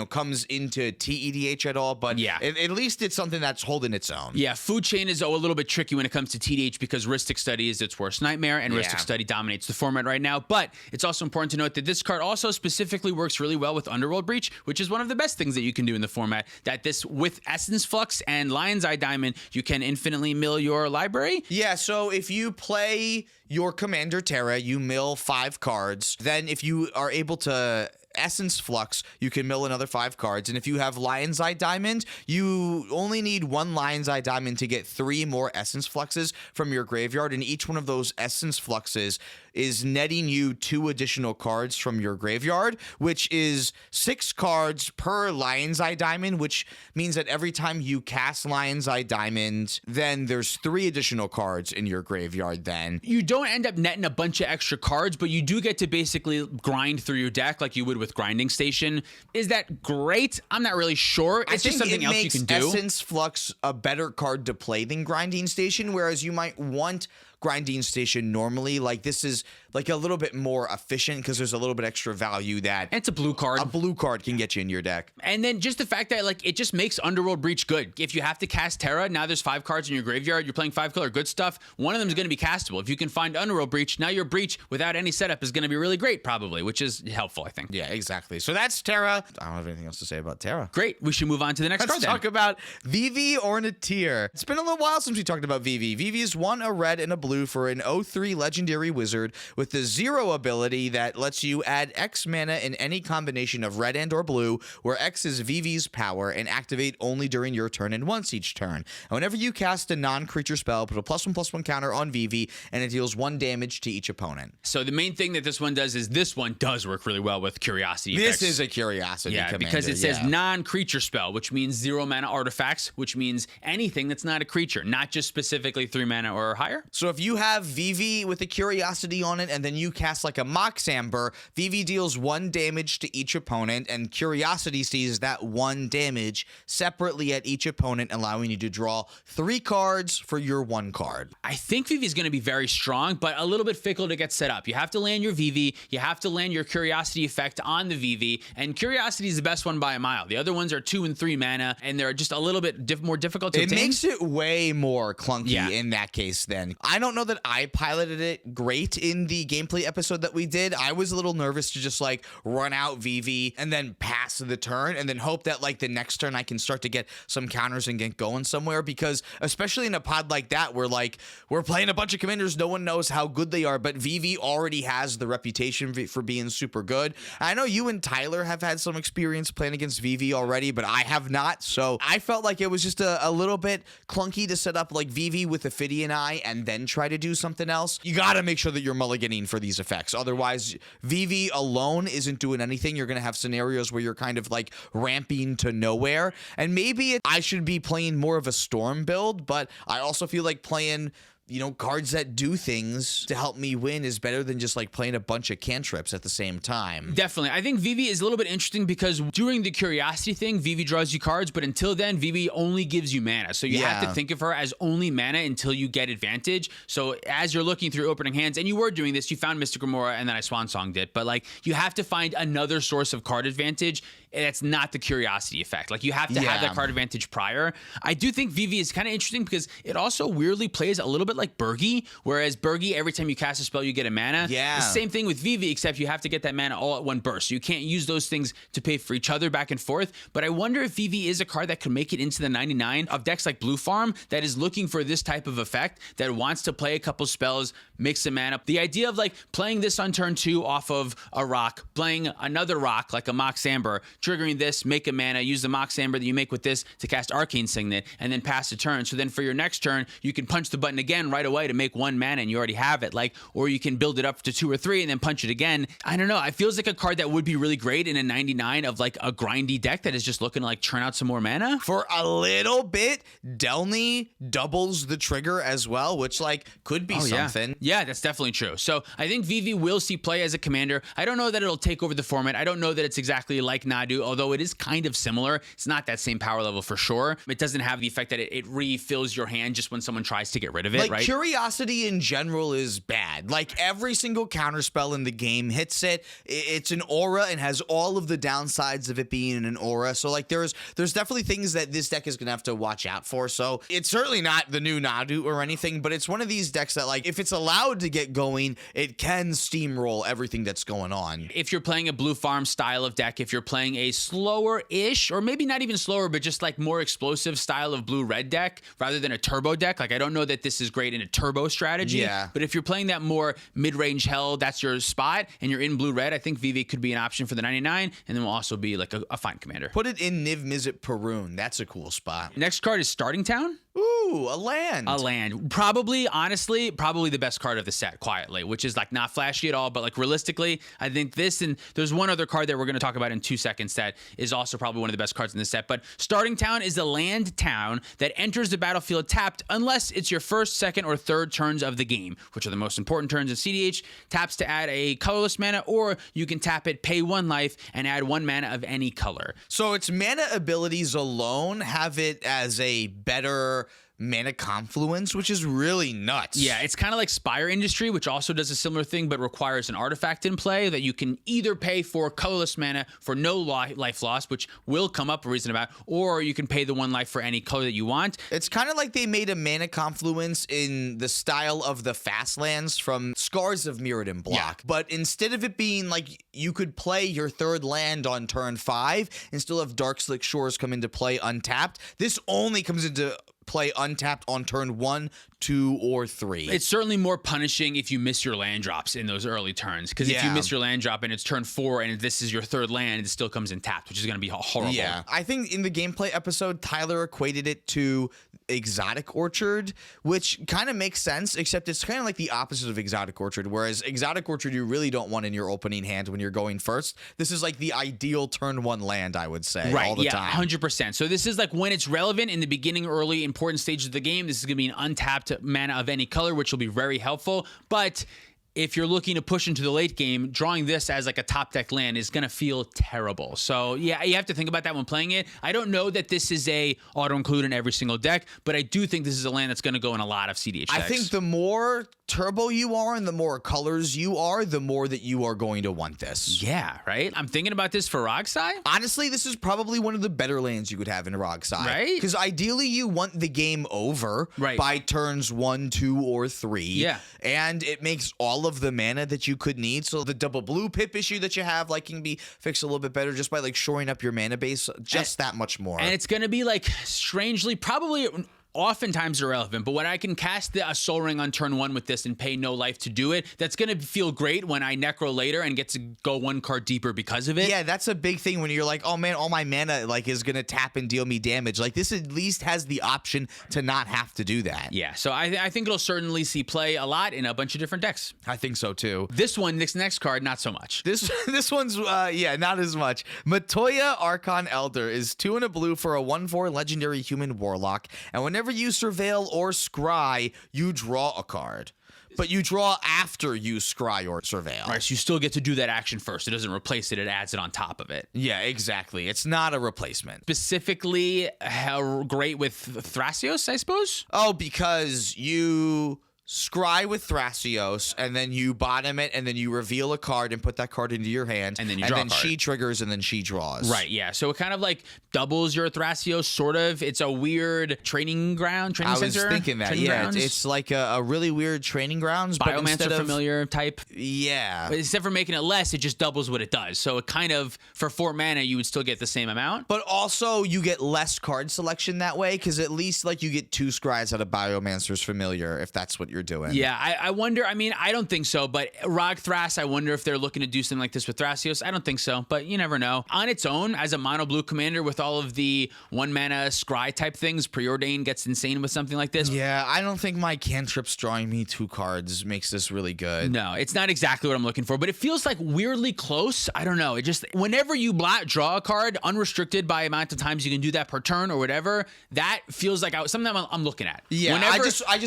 comes into TEDH at all, but yeah, at least it's something that's holding its own. Yeah, Food Chain is a little bit tricky when it comes to TEDH because Rhystic Study is its worst nightmare, and Rhystic Study dominates the format right now. But it's also important to note that this card also specifically works really well with Underworld Breach, which is one of the best things that you can do in the format. That this, with Essence Flux and Lion's Eye Diamond, you can infinitely mill your library. Yeah, so if you play your Commander Terra, you mill 5 cards. Then if you are able to Essence Flux, you can mill another 5 cards. And if you have Lion's Eye Diamond, you only need 1 Lion's Eye Diamond to get 3 more Essence Fluxes from your graveyard. And each one of those Essence Fluxes is netting you 2 additional cards from your graveyard, which is 6 cards per Lion's Eye Diamond, which means that every time you cast Lion's Eye Diamond, then there's 3 additional cards in your graveyard then. You don't end up netting a bunch of extra cards, but you do get to basically grind through your deck like you would with Grinding Station. Is that great? I'm not really sure. It's just something else you can do. Essence Flux a better card to play than Grinding Station, whereas you might want Grinding Station normally. Like, this is like a little bit more efficient because there's a little bit extra value that it's a blue card. A blue card can get you in your deck. And then just the fact that like it just makes Underworld Breach good. If you have to cast Terra, now there's 5 cards in your graveyard. You're playing 5 color good stuff. One of them is going to be castable. If you can find Underworld Breach, now your Breach without any setup is going to be really great, probably, which is helpful, I think. Yeah, exactly. So that's Terra. I don't have anything else to say about Terra. Great. We should move on to the next card then. Let's talk about Vivi Ornithir. It's been a little while since we talked about Vivi. Vivi is 1 a red and a blue for an 0/3 legendary wizard with the 0 ability that lets you add X mana in any combination of red and or blue, where X is Vivi's power, and activate only during your turn and once each turn. And whenever you cast a non-creature spell, put a +1/+1 counter on Vivi, and it deals 1 damage to each opponent. So the main thing that this one does is this one does work really well with Curiosity effects. This is a Curiosity commander. Because it says non-creature spell, which means 0 mana artifacts, which means anything that's not a creature, not just specifically 3 mana or higher. So if you have Vivi with a Curiosity on it, and then you cast like a Mox Amber, Vivi deals 1 damage to each opponent, and Curiosity sees that 1 damage separately at each opponent, allowing you to draw 3 cards for your 1 card. I think Vivi is going to be very strong, but a little bit fickle to get set up. You have to land your Vivi, you have to land your Curiosity effect on the Vivi, and Curiosity is the best one by a mile. The other ones are 2 and 3 mana, and they're just a little bit more difficult to obtain. It makes it way more clunky in that case then. I don't know that I piloted it great in the gameplay episode that we did. I was a little nervous to just like run out Vivi and then pass the turn and then hope that like the next turn I can start to get some counters and get going somewhere, because especially in a pod like that where like we're playing a bunch of commanders, no one knows how good they are, but Vivi already has the reputation for being super good. I know you and Tyler have had some experience playing against Vivi already, but I have not, so I felt like it was just a little bit clunky to set up like Vivi with Ophidian Eye and then try to do something else. You gotta make sure that you're mulliganing for these effects. Otherwise, Vivi alone isn't doing anything. You're going to have scenarios where you're kind of like ramping to nowhere. And maybe I should be playing more of a Storm build, but I also feel like playing, you know, cards that do things to help me win is better than just like playing a bunch of cantrips at the same time. Definitely. I think Vivi is a little bit interesting because during the Curiosity thing, Vivi draws you cards, but until then, Vivi only gives you mana. So you have to think of her as only mana until you get advantage. So as you're looking through opening hands, and you were doing this, you found Mystic Remora and then I Swansonged it, but like you have to find another source of card advantage. That's not the Curiosity effect. Like you have to have that card advantage prior. I do think Vivi is kind of interesting because it also weirdly plays a little bit like Burgi, whereas Burgi, every time you cast a spell, you get a mana. Yeah. The same thing with Vivi, except you have to get that mana all at one burst. So you can't use those things to pay for each other back and forth. But I wonder if Vivi is a card that could make it into the 99 of decks like Blue Farm that is looking for this type of effect, that wants to play a couple spells, mix some mana. The idea of like playing this on turn 2 off of a rock, playing another rock like a Mox Amber, triggering this, make a mana, use the Mox Amber that you make with this to cast Arcane Signet, and then pass the turn. So then for your next turn, you can punch the button again right away to make 1 mana and you already have it. Like, or you can build it up to 2 or 3 and then punch it again. I don't know. It feels like a card that would be really great in a 99 of like a grindy deck that is just looking to like churn out some more mana. For a little bit, Delny doubles the trigger as well, which like could be something. Yeah, that's definitely true. So I think Vivi will see play as a commander. I don't know that it'll take over the format. I don't know that it's exactly like Nadu, although it is kind of similar. It's not that same power level for sure. It doesn't have the effect that it refills your hand just when someone tries to get rid of it, like, right? Curiosity in general is bad. Like every single counterspell in the game hits it. It's an aura and has all of the downsides of it being an aura. So like there's definitely things that this deck is gonna have to watch out for. So it's certainly not the new Nadu or anything, but it's one of these decks that like if it's allowed allowed to get going, it can steamroll everything that's going on. If you're playing a blue farm style of deck, if you're playing a slower-ish, or maybe not even slower, but just like more explosive style of blue-red deck rather than a turbo deck, like I don't know that this is great in a turbo strategy, Yeah. but if you're playing that more mid-range hell, that's your spot, and you're in blue-red, I think Vivi could be an option for the 99, and then will also be like a fine commander. Put it in Niv Mizzet Perun. That's a cool spot. Next card is Starting Town. Ooh, a land. A land. Probably, honestly, probably the best card of the set, quietly, which is like not flashy at all, but like realistically, I think this, and there's one other card that we're going to talk about in 2 seconds that is also probably one of the best cards in the set. But Starting Town is a land town that enters the battlefield tapped unless it's your first, second, or third turns of the game, which are the most important turns in cEDH. Taps to add a colorless mana, or you can tap it, pay 1 life, and add 1 mana of any color. So its mana abilities alone have it as a better mana confluence, which is really nuts. Yeah, it's kind of like Spire Industry, which also does a similar thing, but requires an artifact in play that you can either pay for colorless mana for no life loss, which will come up a reason about, or you can pay the 1 life for any color that you want. It's kind of like they made a mana confluence in the style of the fast lands from Scars of Mirrodin block. Yeah. But instead of it being like you could play your 3rd land on turn 5 and still have Dark Slick Shores come into play untapped, this only comes into play untapped on turn 1, 2, or 3. It's certainly more punishing if you miss your land drops in those early turns, because if you Yeah. miss your land drop and it's turn 4 and this is your 3rd land, it still comes in tapped, which is going to be horrible. Yeah. I think in the gameplay episode, Tyler equated it to Exotic Orchard, which kind of makes sense, except it's kind of like the opposite of Exotic Orchard, whereas Exotic Orchard you really don't want in your opening hand when you're going first. This is like the ideal turn 1 land, I would say, Right, all the yeah, time. 100%. So this is like when it's relevant in the beginning, early, important stages of the game. This is going to be an untapped mana of any color, which will be very helpful. But if you're looking to push into the late game, drawing this as like a top deck land is going to feel terrible. So yeah, you have to think about that when playing it. I don't know that this is a auto-include in every single deck, but I do think this is a land that's going to go in a lot of cEDH decks. I think the more turbo you are and the more colors you are, the more that you are going to want this. Yeah, right? I'm thinking about this for Rogsai. Honestly, this is probably one of the better lands you could have in Rogsai. Right? Because ideally you want the game over Right. by turns 1, 2, or 3. Yeah. And it makes all of the mana that you could need. So the double blue pip issue that you have like can be fixed a little bit better just by like shoring up your mana base just that much more. And it's going to be like strangely, probably oftentimes irrelevant, but when I can cast a Soul Ring on turn 1 with this and pay no life to do it, that's going to feel great when I Necro later and get to go 1 card deeper because of it. Yeah, that's a big thing when you're like, oh man, all my mana like is gonna tap and deal me damage. Like this at least has the option to not have to do that. Yeah, so I think it'll certainly see play a lot in a bunch of different decks. I think so too. This one, this next card, not so much. This one's not as much. Matoya Archon Elder is 2 and a blue for a 1/4 legendary human warlock, and whenever you surveil or scry, you draw a card. But you draw after you scry or surveil. All right, so you still get to do that action first. It doesn't replace it, it adds it on top of it. Yeah, exactly. It's not a replacement. Specifically, how great with Thrasios, I suppose? Oh, because you scry with Thrasios, and then you bottom it, and then you reveal a card and put that card into your hand. And then you draw a card. she triggers, and then she draws. Right, yeah. So it kind of like doubles your Thrasios, sort of. It's a weird training center. I was thinking that, training yeah. grounds. It's like a really weird training grounds. But instead Biomancer of familiar type. Yeah. But instead of making it less, it just doubles what it does. So it kind of, for 4 mana, you would still get the same amount. But also, you get less card selection that way, because at least like you get 2 scries out of Biomancer's Familiar, if that's what you're doing. Yeah, I wonder. I mean, I don't think so, but Rog Thras, I wonder if they're looking to do something like this with Thrasios. I don't think so, but you never know. On its own, as a mono blue commander with all of the 1 mana scry type things, Preordain gets insane with something like this. Yeah, I don't think my cantrips drawing me 2 cards makes this really good. No, it's not exactly what I'm looking for, but it feels like weirdly close. I don't know. It just, whenever you draw a card unrestricted by amount of times you can do that per turn or whatever, that feels like something I'm looking at. Yeah,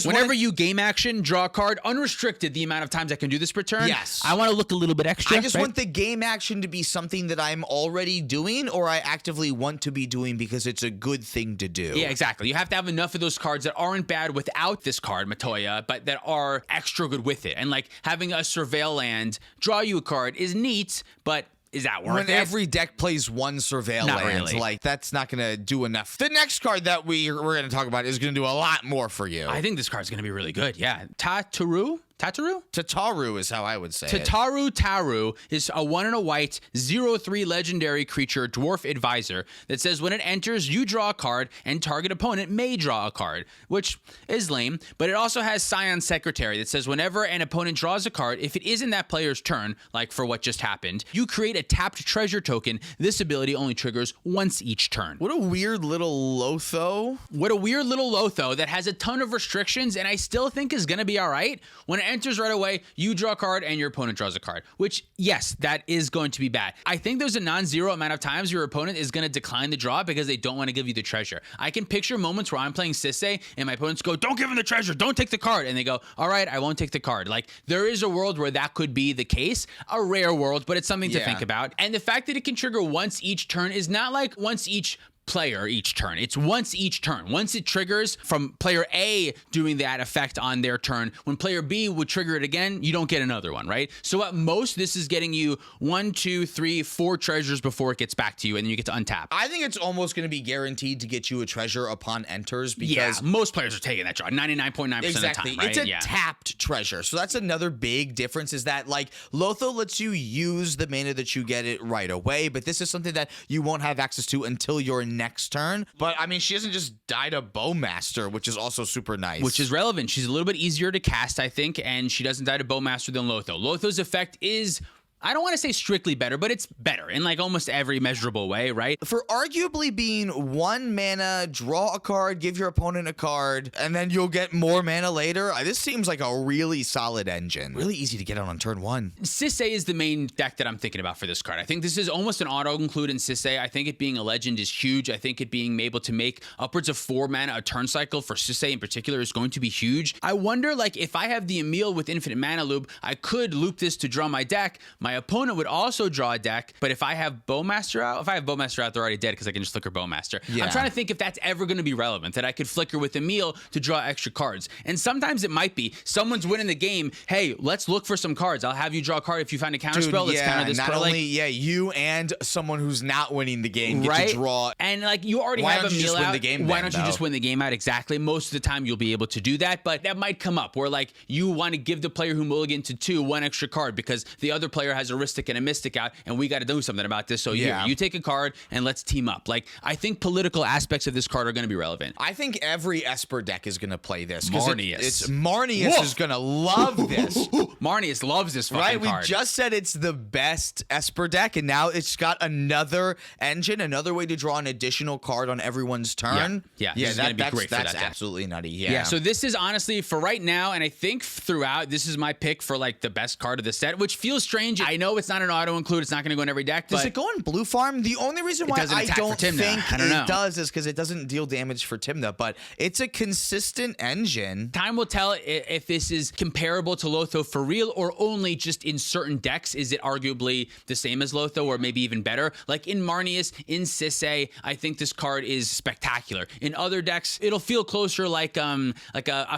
whenever you game action, draw a card unrestricted the amount of times I can do this per turn. Yes. I want to look a little bit extra. I just want the game action to be something that I'm already doing, or I actively want to be doing because it's a good thing to do. Yeah, exactly. You have to have enough of those cards that aren't bad without this card, Matoya, but that are extra good with it. And like having a Surveil land draw you a card is neat, but is that worth it? When every deck plays 1 Surveil Not land, really. like that's not going to do enough. The next card that we're going to talk about is going to do a lot more for you. I think this card's going to be really good. Yeah. Tataru? Tataru? Tataru is how I would say it. Taru is a 1 and a white 0/3 legendary creature dwarf advisor that says when it enters, you draw a card and target opponent may draw a card, which is lame, but it also has Scion Secretary that says whenever an opponent draws a card, if it isn't that player's turn, like for what just happened, you create a tapped treasure token. This ability only triggers once each turn. What a weird little Lotho. What a weird little Lotho that has a ton of restrictions and I still think is going to be all right. When it enters right away, you draw a card and your opponent draws a card, which, yes, that is going to be bad. I think there's a non-zero amount of times your opponent is going to decline the draw because they don't want to give you the treasure. I can picture moments where I'm playing Celes and my opponents go, don't give him the treasure, don't take the card. And they go, all right, I won't take the card. Like, there is a world where that could be the case, a rare world, but it's something to think about. And the fact that it can trigger once each turn is not like once each player each turn. It's once each turn. Once it triggers from player A doing that effect on their turn, when player B would trigger it again, you don't get another one, right? So at most, this is getting you 1, 2, 3, 4 treasures before it gets back to you, and then you get to untap. I think it's almost going to be guaranteed to get you a treasure upon enters because most players are taking that draw 99.9% of the time, right? It's a tapped treasure. So that's another big difference is that like Lotho lets you use the mana that you get it right away, but this is something that you won't have access to until your next turn. But I mean, she doesn't just die to Bowmaster, which is also super nice. Which is relevant. She's a little bit easier to cast, I think, and she doesn't die to Bowmaster than Lotho. Lotho's effect is, I don't want to say strictly better, but it's better in like almost every measurable way, right? For arguably being 1 mana, draw a card, give your opponent a card, and then you'll get more mana later. This seems like a really solid engine. Really easy to get out on turn 1. Celes is the main deck that I'm thinking about for this card. I think this is almost an auto-include in Celes. I think it being a legend is huge. I think it being able to make upwards of 4 mana a turn cycle for Celes in particular is going to be huge. I wonder, like, if I have the Emil with infinite mana loop, I could loop this to draw my deck. My opponent would also draw a deck, but if I have Bowmaster out, they're already dead because I can just flicker Bowmaster. Yeah. I'm trying to think if that's ever going to be relevant, that I could flicker with Emil to draw extra cards. And sometimes it might be. Someone's winning the game. Hey, let's look for some cards. I'll have you draw a card if you find a counter spell. Let's counter this not spell. Only, you and someone who's not winning the game get to draw. And like you already have Emil out. Why don't you just win the game out? Exactly. Most of the time you'll be able to do that, but that might come up where like you want to give the player who mulliganed to 2 1 extra card because the other player has a Ristic and a Mystic out, and we got to do something about this. So you take a card and let's team up. Like I think political aspects of this card are going to be relevant. I think every Esper deck is going to play this. Marnius. Marnius is going to love this. Marnius loves this fucking card. We just said it's the best Esper deck, and now it's got another engine, another way to draw an additional card on everyone's turn. This is going to be great for that deck. That's absolutely nutty. So this is honestly for right now, and I think throughout, this is my pick for like the best card of the set, which feels strange. I know it's not an auto include. It's not going to go in every deck. Does it go in Blue Farm? The only reason why I don't think it does is because it doesn't deal damage for Tymna, but it's a consistent engine. Time will tell if this is comparable to Lotho for real or only just in certain decks. Is it arguably the same as Lotho or maybe even better? Like in Marnius, in Celes, I think this card is spectacular. In other decks, it'll feel closer like a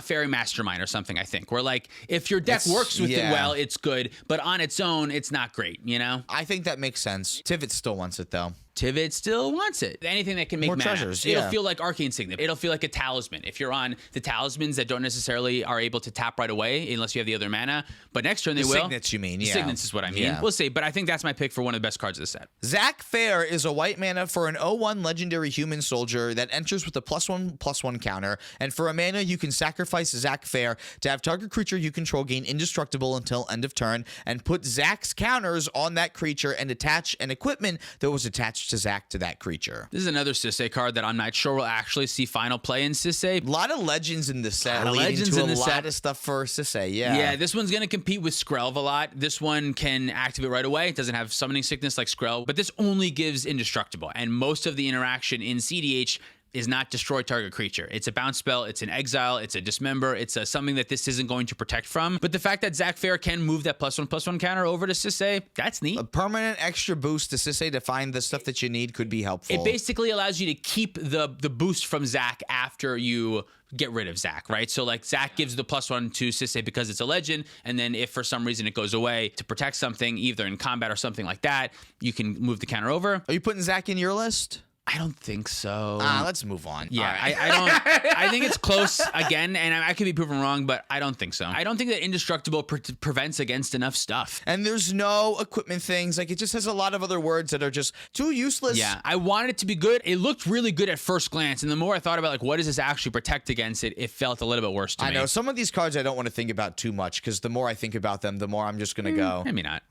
Fairy Mastermind or something, I think, where like if your deck works with it well, it's good, but on its own, it's not great, you know? I think that makes sense. Tivit still wants it though. Tivit still wants it. Anything that can make more mana. treasures, It'll feel like Arcane Signet. It'll feel like a talisman. If you're on the talismans that don't necessarily are able to tap right away unless you have the other mana, but next turn they will. Signets, you mean? Signets is what I mean. Yeah. We'll see, but I think that's my pick for one of the best cards of the set. Zack Fair is a white mana for an 0/1 legendary human soldier that enters with a +1/+1 counter, and for a mana you can sacrifice Zack Fair to have target creature you control gain indestructible until end of turn, and put Zack's counters on that creature and attach an equipment that was attached to Zack to that creature. This is another Celes card that I'm not sure will actually see final play in Celes. A lot of legends in the set, leading to a lot of stuff for Celes. Yeah, this one's going to compete with Skrelv a lot. This one can activate right away. It doesn't have summoning sickness like Skrelv, but this only gives indestructible, and most of the interaction in CEDH is not destroy target creature. It's a bounce spell, it's an exile, it's a dismember, it's something that this isn't going to protect from. But the fact that Zack Fair can move that +1/+1 counter over to Celes, that's neat. A permanent extra boost to Celes to find the stuff that you need could be helpful. It basically allows you to keep the boost from Zack after you get rid of Zack, right? So like Zack gives the +1 to Celes because it's a legend, and then if for some reason it goes away to protect something, either in combat or something like that, you can move the counter over. Are you putting Zack in your list? I don't think so. Let's move on. Yeah, All right. I don't. I think it's close again, and I could be proven wrong, but I don't think so. I don't think that indestructible prevents against enough stuff. And there's no equipment things. Like, it just has a lot of other words that are just too useless. Yeah, I wanted it to be good. It looked really good at first glance, and the more I thought about, like, what does this actually protect against it felt a little bit worse to me. I know. Some of these cards I don't want to think about too much, because the more I think about them, the more I'm just going to go. Maybe not.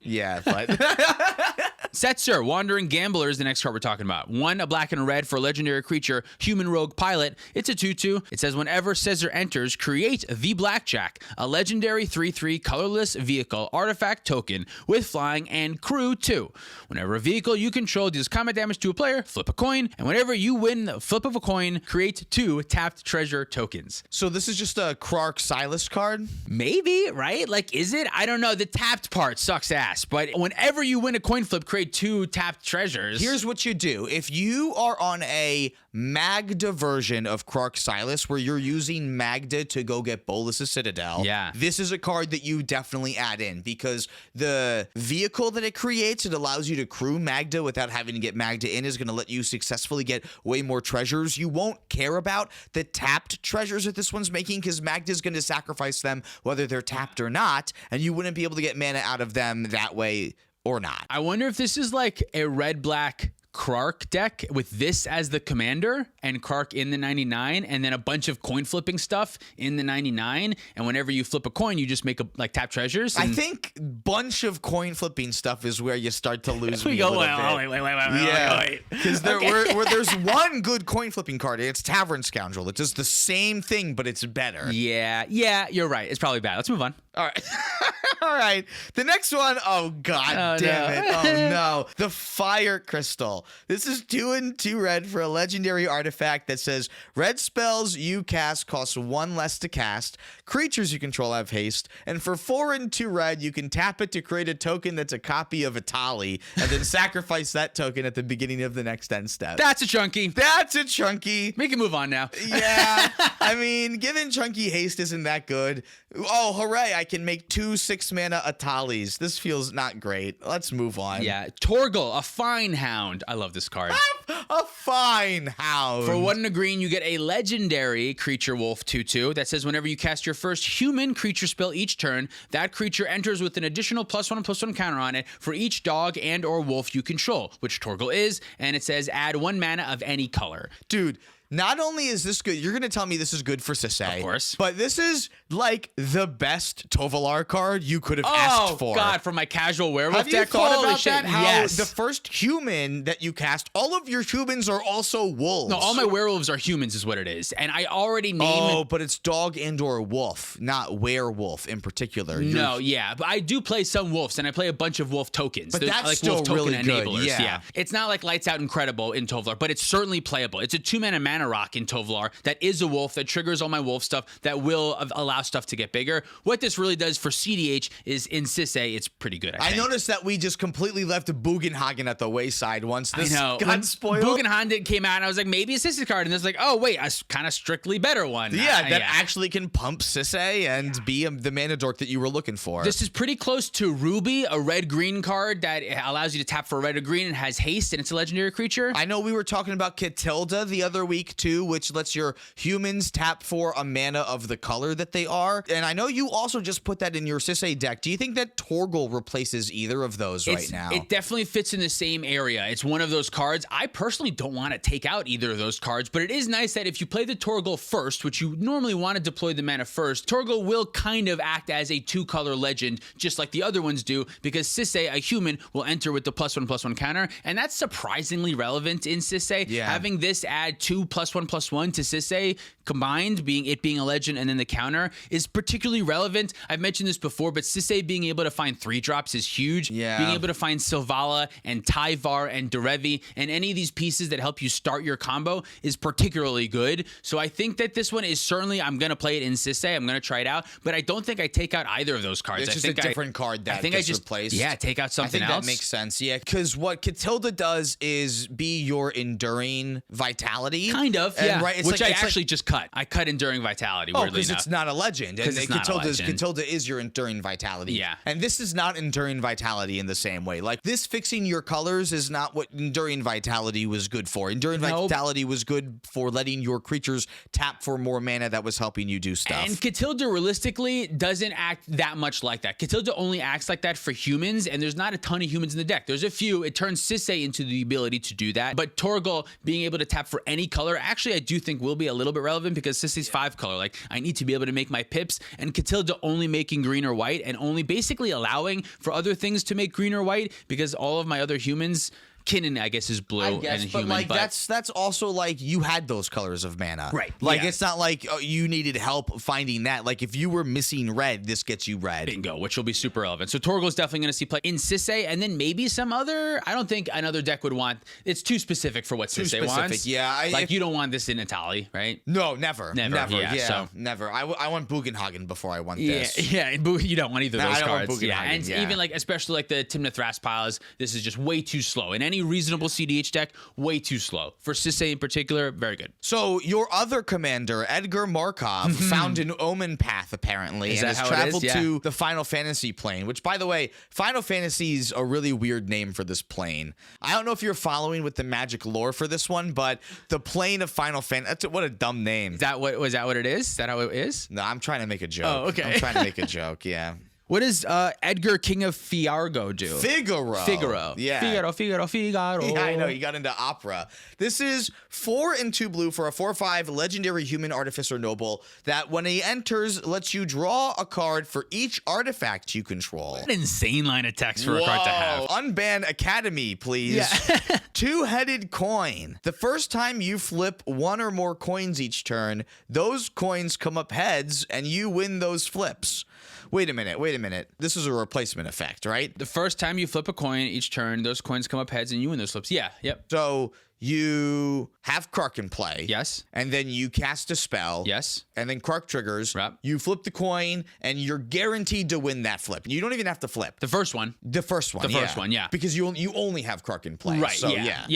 Yeah, but... Setzer, Wandering Gambler is the next card we're talking about. 1, a black and a red for a legendary creature, Human Rogue Pilot. It's a 2/2. It says whenever Setzer enters, create the Blackjack, a legendary 3/3 colorless vehicle artifact token with flying and crew 2. Whenever a vehicle you control deals combat damage to a player, flip a coin, and whenever you win the flip of a coin, create 2 tapped treasure tokens. So this is just a Krark Silas card? Maybe, right? Like, is it? I don't know. The tapped part sucks ass, but whenever you win a coin flip, create 2 tapped treasures. Here's what you do. If you are on a Magda version of Krark Silas where you're using Magda to go get Bolus's Citadel, this is a card that you definitely add in, because the vehicle that it creates, it allows you to crew Magda without having to get Magda in, is going to let you successfully get way more treasures. You won't care about the tapped treasures that this one's making, because Magda's going to sacrifice them whether they're tapped or not, and you wouldn't be able to get mana out of them that way or not. I wonder if this is like a red-black Krark deck with this as the commander and Krark in the 99, and then a bunch of coin flipping stuff in the 99, and whenever you flip a coin you just make a like tap treasures. I think bunch of coin flipping stuff is where you start to lose me go, a little wait, bit. Wait. Because where there's one good coin flipping card, it's Tavern Scoundrel. It does the same thing, but it's better. Yeah, you're right. It's probably bad. Let's move on. All right. All right. The next one, oh god damn it. Oh no. The Fire Crystal. This is 2 and 2 red for a legendary artifact that says red spells you cast cost 1 less to cast. Creatures you control have haste. And for 4 and 2 red, you can tap it to create a token that's a copy of Atali, and then sacrifice that token at the beginning of the next end step. That's a chunky. That's a chunky. We can move on now. Yeah. I mean, given chunky haste isn't that good. Oh, hooray. I can make 2 6-mana Atalis. This feels not great. Let's move on. Yeah. Torgal, a fine hound. I love this card. A fine hound. For 1 and a green, you get a legendary creature wolf 2/2 that says whenever you cast your first human creature spell each turn, that creature enters with an additional +1/+1 counter on it for each dog and or wolf you control, which Torgal is, and it says add 1 mana of any color. Dude, not only is this good, you're going to tell me this is good for Sisay. Of course. But this is like the best Tovalar card you could have asked for. Oh, God, for my casual werewolf deck. deck. Have you thought Holy about shit. that? How yes. the first human that you cast, all of your humans are also wolves. No, all my werewolves are humans is what it is. And I already named... Oh, but it's dog and or wolf, not werewolf in particular. No, yeah. But I do play some wolves, and I play a bunch of wolf tokens. But There's, that's like, still wolf token really good, enablers. yeah. It's not like Lights Out Incredible in Tovalar, but it's certainly playable. It's a 2-mana mana rock in Tovalar that is a wolf that triggers all my wolf stuff that will allow stuff to get bigger. What this really does for cEDH is in Sisay, it's pretty good. I think. noticed that we just completely left Bugenhagen at the wayside once this got spoiled. Bugenhagen came out, and I was like, maybe a Sisay card, and it's like, oh wait, a kind of strictly better one. Yeah, that actually can pump Sisay and be the mana dork that you were looking for. This is pretty close to Ruby, a red-green card that allows you to tap for red or green and has haste, and it's a legendary creature. I know we were talking about Catilda the other week too, which lets your humans tap for a mana of the color that they are. And I know you also just put that in your Sisay deck. Do you think that Torgal replaces either of those right now? It definitely fits in the same area. It's one of those cards. I personally don't want to take out either of those cards, but it is nice that if you play the Torgal first, which you normally want to deploy the mana first, Torgal will kind of act as a 2-color legend, just like the other ones do, because Sisay, a human, will enter with the +1/+1 counter, and that's surprisingly relevant in Sisay. Yeah. Having this add 2 +1/+1 to Sisay combined, being a legend and then the counter, is particularly relevant. I've mentioned this before, but Sisay being able to find 3-drops is huge. Yeah. Being able to find Silvala and Tyvar and Derevi and any of these pieces that help you start your combo is particularly good. So I think that this one is certainly, I'm going to play it in Sisay. I'm going to try it out, but I don't think I take out either of those cards. It's just a different card that gets replaced. Yeah, take out something else. I think that makes sense. Yeah, because what Catilda does is be your enduring vitality. Kind of, And, yeah. right, it's Which like- I it's like- actually just cut. I cut Enduring Vitality, Oh, weirdly because enough. it's not a legend. And 'Cause it's not a legend. Catilda is your Enduring Vitality. Yeah. And this is not Enduring Vitality in the same way. Like, this fixing your colors is not what Enduring Vitality was good for. Enduring Nope. Vitality was good for letting your creatures tap for more mana that was helping you do stuff. And Catilda realistically doesn't act that much like that. Catilda only acts like that for humans, and there's not a ton of humans in the deck. There's a few. It turns Sisay into the ability to do that. But Torgal being able to tap for any color, actually I do think will be a little bit relevant because Sisay's 5 color. Like, I need to be able to make my pips, and Catilda only making green or white and only basically allowing for other things to make green or white because all of my other humans, Kinnan, I guess, is blue I guess, and but human. like that's also like you had those colors of mana, Right, Like yeah. it's not like you needed help finding that. Like if you were missing red, this gets you red. Bingo, which will be super relevant. So Torgal's definitely going to see play in Sisay, and then maybe some other. I don't think another deck would want. It's too specific for what Sisay specific, wants. yeah. Like you don't want this in Itali, right? No, never. Yeah, so- never. I want Bugenhagen before I want Yeah, this. yeah. and You don't want either of No, those I don't want cards. Yeah, Bugenhagen, and yeah. even like especially like the Timna Thras piles. This is just way too slow. In any reasonable CDH deck, way too slow. For Sisay in particular, very good. So your other commander, Edgar Markov, found an Omen path apparently, Is and that has how it is? traveled Yeah. to the Final Fantasy plane. Which, by the way, Final Fantasy is a really weird name for this plane. I don't know if you're following with the Magic lore for this one, but the plane of Final Fantasy. What a dumb name. Is that what was that? What it is? Is that how it is? No, I'm trying to make a joke. Oh, okay. I'm trying to make a joke. Yeah. What does Edgar, King of Fiargo, do? Figaro. Yeah. Figaro. Yeah, I know. You got into opera. This is 4 and 2 blue for a 4/5 legendary human artificer noble that when he enters lets you draw a card for each artifact you control. An insane line of text for a card to have. Unban Academy, please. Yeah. Two-headed coin. The first time you flip one or more coins each turn, those coins come up heads and you win those flips. Wait a minute. This is a replacement effect, right? The first time you flip a coin each turn, those coins come up heads and you win those flips. Yeah, yep. So you have Krark in play. Yes. And then you cast a spell. Yes. And then Krark triggers. Right. You flip the coin, and you're guaranteed to win that flip. You don't even have to flip. The first one. The first one, yeah. Because you only have Krark in play. Right, So, yeah.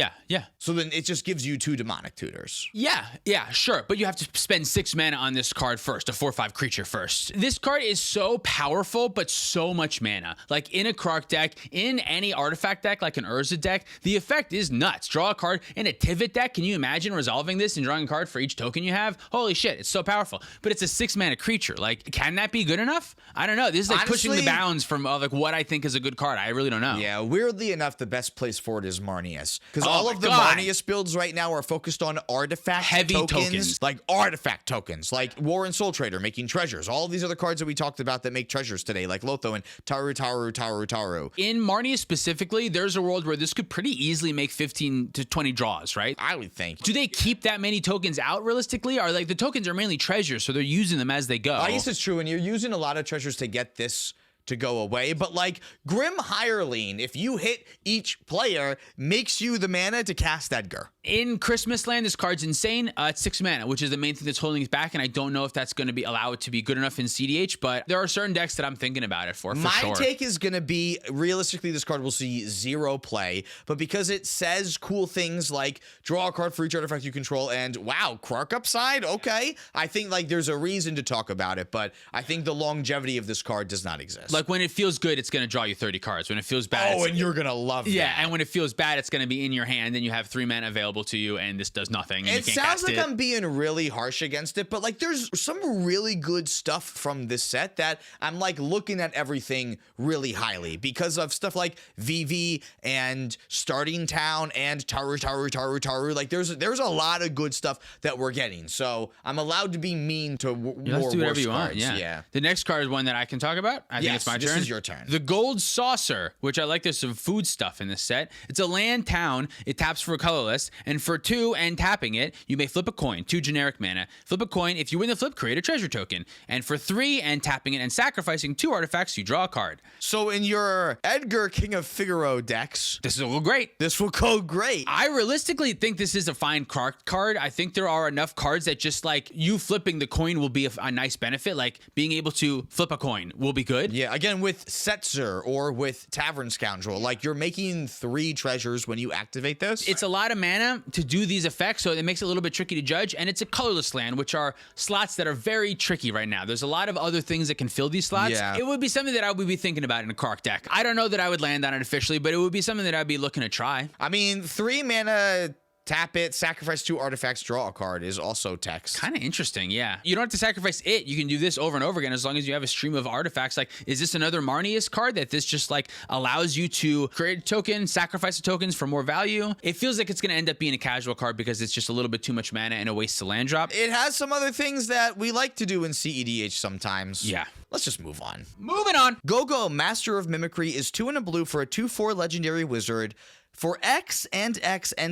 So then it just gives you 2 demonic tutors. Yeah, sure. But you have to spend 6 mana on this card first, a 4/5 creature first. This card is so powerful, but so much mana. Like in a Krark deck, in any artifact deck, like an Urza deck, the effect is nuts. Draw a card in a Tivit deck. Can you imagine resolving this and drawing a card for each token you have? Holy shit, it's so powerful. But it's a 6 mana creature. Like, can that be good enough? I don't know. This is like pushing the Honestly, bounds from like what I think is a good card. I really don't know. Yeah, weirdly enough, the best place for it is Marnius. Because Oh all my of the God. Marnius builds right now are focused on artifact Heavy tokens. Like artifact tokens, like War and Soul Trader making treasures. All these other cards that we talked about that make treasures today, like Lotho and Taru. In Marnia specifically, there's a world where this could pretty easily make 15 to 20 draws, right? I would think. Do they keep that many tokens out realistically? Or like the tokens are mainly treasures, so they're using them as they go. I guess it's true, and you're using a lot of treasures to get this to go away, but like Grim Hireling, if you hit each player, makes you the mana to cast Edgar. In Christmas Land, this card's insane. It's 6 mana, which is the main thing that's holding it back, and I don't know if that's going to be allowed to be good enough in CDH, but there are certain decks that I'm thinking about it for My sure. take is going to be, realistically, this card will see 0 play, but because it says cool things like draw a card for each artifact you control and, wow, Krark upside? Okay. I think like there's a reason to talk about it, but I think the longevity of this card does not exist. Like when it feels good, it's going to draw you 30 cards. When it feels bad, and you're going to love that. yeah, and when it feels bad, it's going to be in your hand, and you have 3 mana available to you, and this does nothing. And It you can't sounds cast like it. I'm being really harsh against it, but like there's some really good stuff from this set that I'm like looking at everything really highly because of stuff like Vivi and Starting Town and Taru. Like there's a lot of good stuff that we're getting. So I'm allowed to be mean to more Let's do whatever worse you want. cards. Yeah. The next card is one that I can talk about. I think Yes, it's my this turn. is your turn. The Gold Saucer, which I like. There's some food stuff in this set. It's a land town. It taps for a colorless, and for 2 and tapping it, you may flip a coin. 2 generic mana. Flip a coin. If you win the flip, create a treasure token. And for 3 and tapping it and sacrificing 2 artifacts, you draw a card. So in your Edgar King of Figaro decks, This will go great. this will go great. I realistically think this is a fine card. I think there are enough cards that just like you flipping the coin will be a nice benefit. Like being able to flip a coin will be good. Yeah, Again, with Setzer or with Tavern Scoundrel, like you're making 3 treasures when you activate this. It's a lot of mana to do these effects, so it makes it a little bit tricky to judge. And it's a colorless land, which are slots that are very tricky right now. There's a lot of other things that can fill these slots. Yeah. It would be something that I would be thinking about in a Kark deck. I don't know that I would land on it officially, but it would be something that I'd be looking to try. I mean, 3 mana, tap it, sacrifice 2 artifacts, draw a card is also text. Kind of interesting, yeah. You don't have to sacrifice it. You can do this over and over again as long as you have a stream of artifacts. Like, is this another Marnius card that this just like allows you to create a token, sacrifice the tokens for more value? It feels like it's going to end up being a casual card because it's just a little bit too much mana and a waste of land drop. It has some other things that we like to do in cEDH sometimes. Yeah. Let's just move on. Moving on. Gogo, Master of Mimicry, is 2 and a blue for a 2/4 legendary wizard. For X and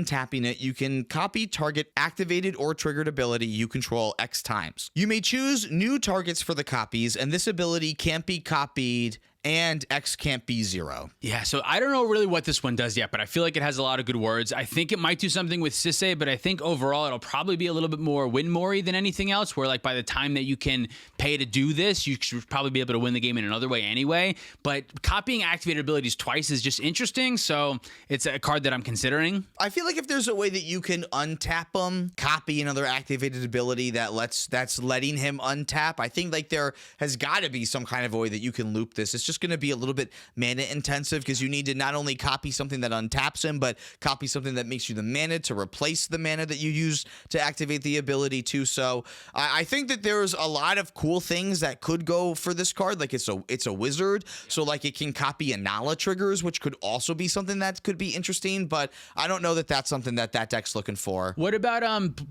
tapping it, you can copy target activated or triggered ability you control X times. You may choose new targets for the copies, and this ability can't be copied and X can't be 0. Yeah, so I don't know really what this one does yet, but I feel like it has a lot of good words. I think it might do something with Sisse, but I think overall it'll probably be a little bit more win-more-y than anything else, where like by the time that you can pay to do this, you should probably be able to win the game in another way anyway. But copying activated abilities twice is just interesting, so it's a card that I'm considering. I feel like if there's a way that you can untap them, copy another activated ability that's letting him untap, I think like there has got to be some kind of a way that you can loop this. It's just going to be a little bit mana intensive because you need to not only copy something that untaps him, but copy something that makes you the mana to replace the mana that you use to activate the ability too. So I think that there's a lot of cool things that could go for this card. Like it's a wizard, so like it can copy Anala triggers, which could also be something that could be interesting. But I don't know that that's something that deck's looking for. What about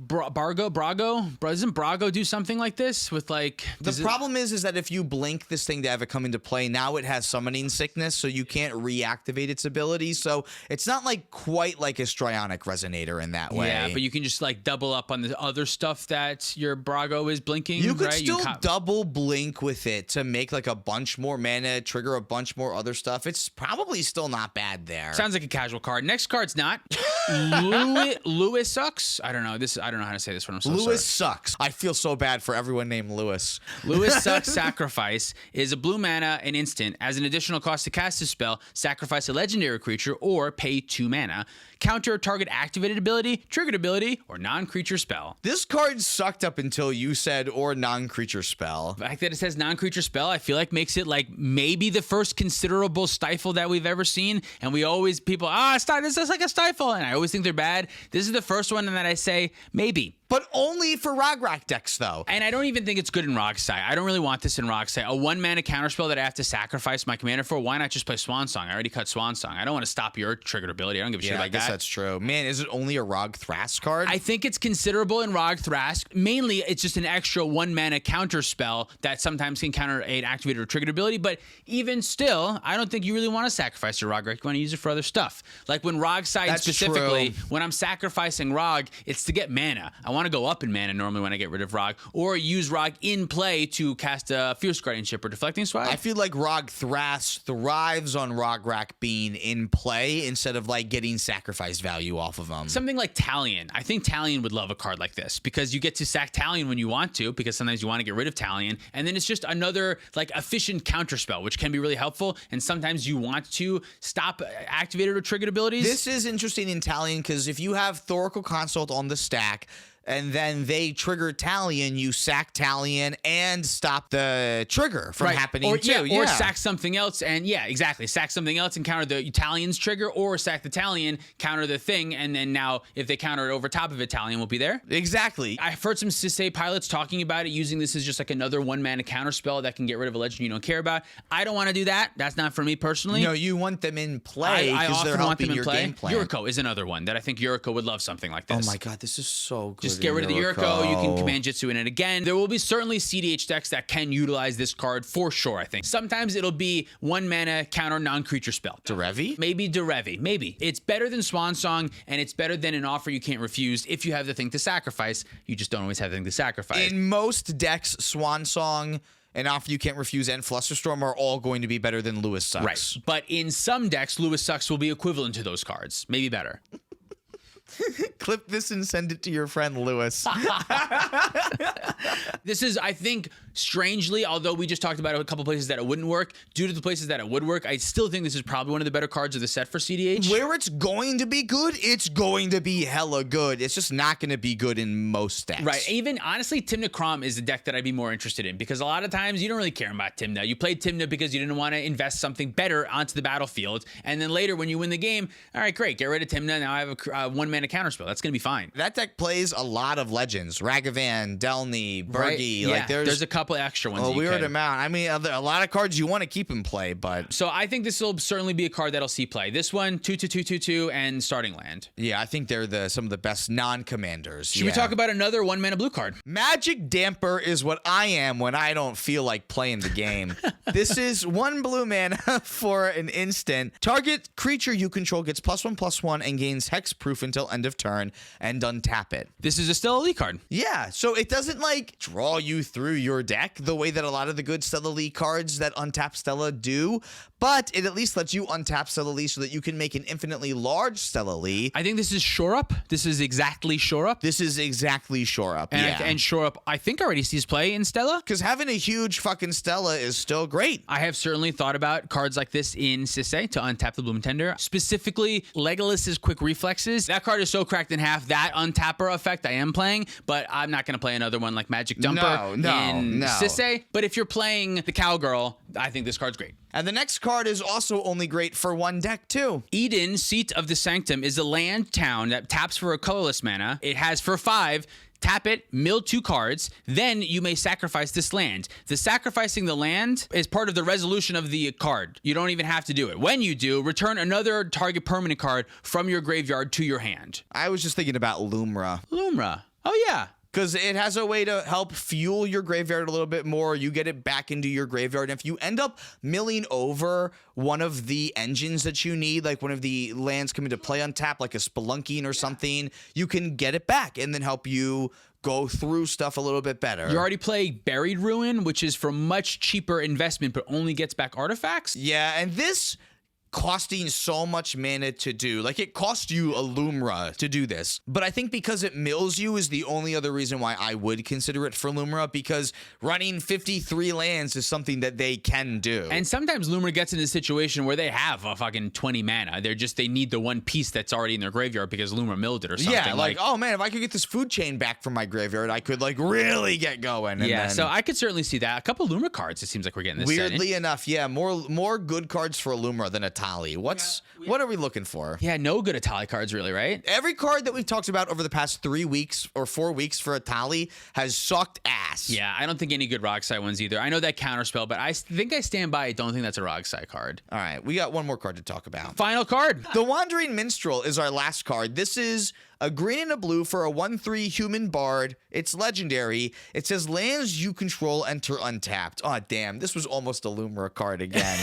Brago? Doesn't Brago do something like this with like? The problem is that if you blink this thing to have it come into play, now it has summoning sickness, so you can't reactivate its ability. So it's not like quite like a Strionic Resonator in that way. Yeah, but you can just like double up on the other stuff that your Brago is blinking. You could right? still double blink with it to make like a bunch more mana, trigger a bunch more other stuff. It's probably still not bad there. Sounds like a casual card. Next card's not. Lewis sucks. I don't know how to say this one. I'm so Lewis sorry. sucks. I feel so bad for everyone named Lewis. Lewis sucks. Sacrifice is a blue mana, an instant. As an additional cost to cast a spell, sacrifice a legendary creature or pay 2 mana. Counter a target activated ability, triggered ability, or non-creature spell. This card sucked up until you said or non-creature spell. The fact that it says non-creature spell, I feel like makes it like maybe the first considerable stifle that we've ever seen. And we always, people, this is like a stifle. And I always think they're bad. This is the first one that I say, maybe. But only for Rograk decks, though. And I don't even think it's good in Rogsai. I don't really want this in Rogsai. A 1-mana counterspell that I have to sacrifice my commander for, why not just play Swan Song? I already cut Swan Song. I don't want to stop your triggered ability. I don't give a shit about that. I guess that's true. Man, is it only a Rog Thrask card? I think it's considerable in Rog Thrask. Mainly, it's just an extra 1-mana counterspell that sometimes can counter an activated or triggered ability. But even still, I don't think you really want to sacrifice your Rog. You want to use it for other stuff. Like when Rogsai specifically, when I'm sacrificing Rog, it's to get mana. I want to go up in mana normally when I get rid of Rog, or use Rog in play to cast a Fierce Guardianship or Deflecting Swag. I feel like Rog Thrask thrives on Rograk being in play instead of like getting sacrifice value off of them. Something like Talion. I think Talion would love a card like this because you get to sack Talion when you want to, because sometimes you want to get rid of Talion, and then it's just another like efficient counterspell, which can be really helpful. And sometimes you want to stop activated or triggered abilities. This is interesting in Talion because if you have Thoracle Consult on the stack, and then they trigger Talion, you sack Talion and stop the trigger from happening too. Or sack something else and exactly. Sack something else and counter the Talion's trigger, or sack the Talion, counter the thing, and then now if they counter it over top of it, Talion will be there. Exactly. I've heard some Sisse pilots talking about it, using this as just like another 1-mana counter spell that can get rid of a legend you don't care about. I don't want to do that. That's not for me personally. No, you want them in play because they're helping your game plan. Yuriko is another one that I think Yuriko would love something like this. Oh my god, this is so good. Just get rid of the Yuriko. You can command Jitsu in it again. There will be certainly cEDH decks that can utilize this card for sure, I think. Sometimes it'll be 1-mana counter non-creature spell. Derevi? Maybe Derevi. Maybe. It's better than Swan Song, and it's better than an offer you can't refuse if you have the thing to sacrifice. You just don't always have the thing to sacrifice. In most decks, Swan Song, and Offer You Can't Refuse, and Flusterstorm are all going to be better than Lewis Sucks. Right. But in some decks, Lewis Sucks will be equivalent to those cards. Maybe better. Clip this and send it to your friend Lewis. This is, I think, strangely, although we just talked about a couple places that it wouldn't work, due to the places that it would work, I still think this is probably one of the better cards of the set for cEDH. Where it's going to be good, it's going to be hella good. It's just not going to be good in most decks. Right. Even, honestly, Tymna Kraum is the deck that I'd be more interested in, because a lot of times you don't really care about Tymna. You played Tymna because you didn't want to invest something better onto the battlefield, and then later when you win the game, all right, great, get rid of Tymna, now I have a one-mana counterspell. That's going to be fine. That deck plays a lot of legends. Ragavan, Delny, Bergie. Right? Like Yeah. There's a couple extra ones. We heard them out. I mean, a lot of cards you want to keep in play, but... So I think this will certainly be a card that'll see play. This one, 2/2/2/2 and starting land. Yeah, I think they're some of the best non-commanders. Should we talk about another one-mana blue card? Magic Damper is what I am when I don't feel like playing the game. This is 1 blue mana for an instant. Target creature you control gets +1/+1 and gains hexproof until end of turn, and untap it. This is a Stella Lee card. Yeah, so it doesn't like draw you through your deck the way that a lot of the good Stella Lee cards that untap Stella do, but it at least lets you untap Stella Lee so that you can make an infinitely large Stella Lee. I think this is Shore Up. This is exactly Shore Up. This is exactly Shore Up. And, and Shore Up, I think, already sees play in Stella. Because having a huge fucking Stella is still great. I have certainly thought about cards like this in Sisay to untap the Bloom Tender. Specifically, Legolas's Quick Reflexes. That card is so cracked in half. That untapper effect I am playing, but I'm not going to play another one like Magic Dumper in Sisay. But if you're playing the Cowgirl, I think this card's great. And the next card is also only great for one deck, too. Eden, Seat of the Sanctum, is a land town that taps for a colorless mana. It has for 5... Tap it, mill 2 cards, then you may sacrifice this land. The sacrificing the land is part of the resolution of the card. You don't even have to do it. When you do, return another target permanent card from your graveyard to your hand. I was just thinking about Lumra. Lumra. Oh, yeah. Because it has a way to help fuel your graveyard a little bit more. You get it back into your graveyard. And if you end up milling over one of the engines that you need, like one of the lands coming to play on tap, like a Spelunking or something, you can get it back and then help you go through stuff a little bit better. You already play Buried Ruin, which is for much cheaper investment, but only gets back artifacts. Yeah, and this... costing so much mana to do. Like, it cost you a Lumra to do this. But I think because it mills you is the only other reason why I would consider it for Lumra, because running 53 lands is something that they can do. And sometimes Lumra gets in a situation where they have a fucking 20 mana. They need the one piece that's already in their graveyard because Lumra milled it or something. Yeah, like, oh man, if I could get this food chain back from my graveyard, I could like really get going. And yeah, then, so I could certainly see that. A couple Lumra cards, it seems like we're getting this weirdly set enough, yeah, more good cards for Lumra than a Tali. What are we looking for? Yeah, no good Atali cards really, right? Every card that we've talked about over the past 3 weeks or 4 weeks for Atali has sucked ass. Yeah, I don't think any good Rogsai ones either. I know that counterspell, but I think I stand by. I don't think that's a Rogsai card. All right, we got one more card to talk about. Final card. The Wandering Minstrel is our last card. This is a green and a blue for a 1/3 human bard. It's legendary. It says lands you control enter untapped. Oh, damn. This was almost a Lumra card again.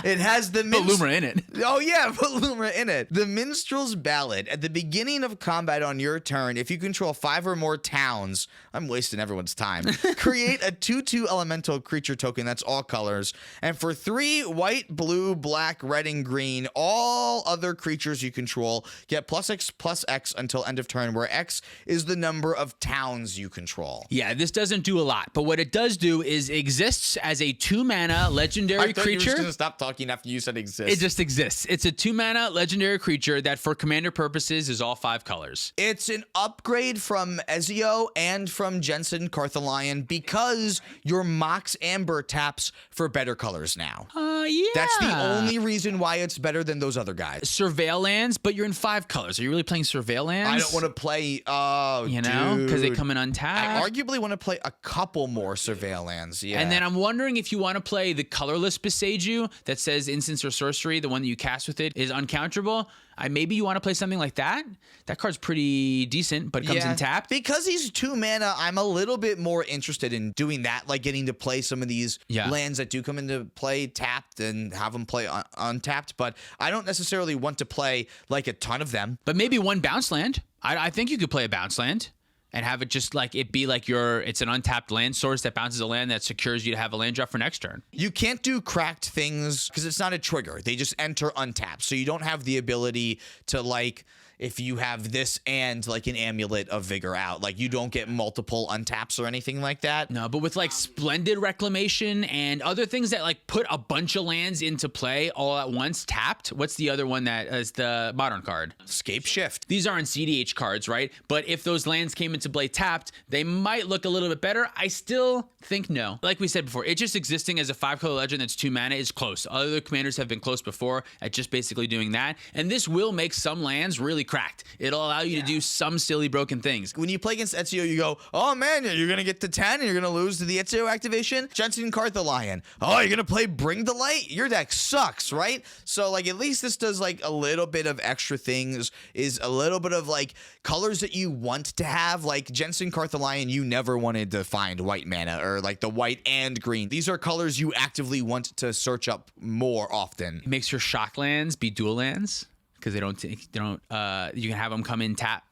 It has the Lumra in it. Oh, yeah, put Lumra in it. The Minstrel's Ballad. At the beginning of combat on your turn, if you control 5 or more towns, I'm wasting everyone's time, create a 2/2 elemental creature token that's all colors. And for 3 white, blue, black, red, and green, all other creatures you control get +X/+X until end of turn, where X is the number of towns you control. Yeah, this doesn't do a lot, but what it does do is exists as a 2-mana legendary creature. You were just gonna stop talking after you said exists. It just exists. It's a 2-mana legendary creature that for commander purposes is all 5 colors. It's an upgrade from Ezio and from Jensen Carthelion because your Mox Amber taps for better colors now. Yeah. That's the only reason why it's better than those other guys. Surveil lands, but you're in 5 colors. Are you really playing Surveil lands? I don't want to play, because they come in untapped. I arguably want to play a couple more Surveil lands, yeah. And then I'm wondering if you want to play the colorless Beseiju that says instance or sorcery, the one that you cast with it is uncounterable. Maybe you want to play something like that. That card's pretty decent, but it comes in tapped. Because he's 2 mana, I'm a little bit more interested in doing that, like getting to play some of these lands that do come into play tapped and have them play untapped. But I don't necessarily want to play like a ton of them. But maybe one bounce land. I think you could play a bounce land and have it just like it be like it's an untapped land source that bounces a land that secures you to have a land drop for next turn. You can't do cracked things because it's not a trigger. They just enter untapped. So you don't have the ability to like if you have this and like an Amulet of Vigor out. Like you don't get multiple untaps or anything like that. No, but with like Splendid Reclamation and other things that like put a bunch of lands into play all at once tapped. What's the other one that is the modern card? Scape Shift. These aren't cEDH cards, right? But if those lands came into play tapped, they might look a little bit better. I still think no. Like we said before, it just existing as a 5-color legend that's 2 mana is close. Other commanders have been close before at just basically doing that. And this will make some lands really cracked. It'll allow you to do some silly broken things. When you play against Ezio, you go, oh man, you're going to get to 10 and you're going to lose to the Ezio activation. Jensen Cartholion. Oh, you're going to play Bring the Light? Your deck sucks, right? So like at least this does like a little bit of extra things, is a little bit of like colors that you want to have. Like Jensen Cartholion, you never wanted to find white mana or like the white and green. These are colors you actively want to search up more often. It makes your shock lands be dual lands. Because they don't, you can have them come in tap.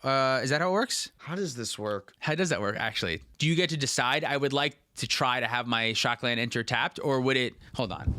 Is that how it works? How does this work? How does that work, actually? Do you get to decide, I would like to try to have my Shockland enter tapped, or would it, hold on.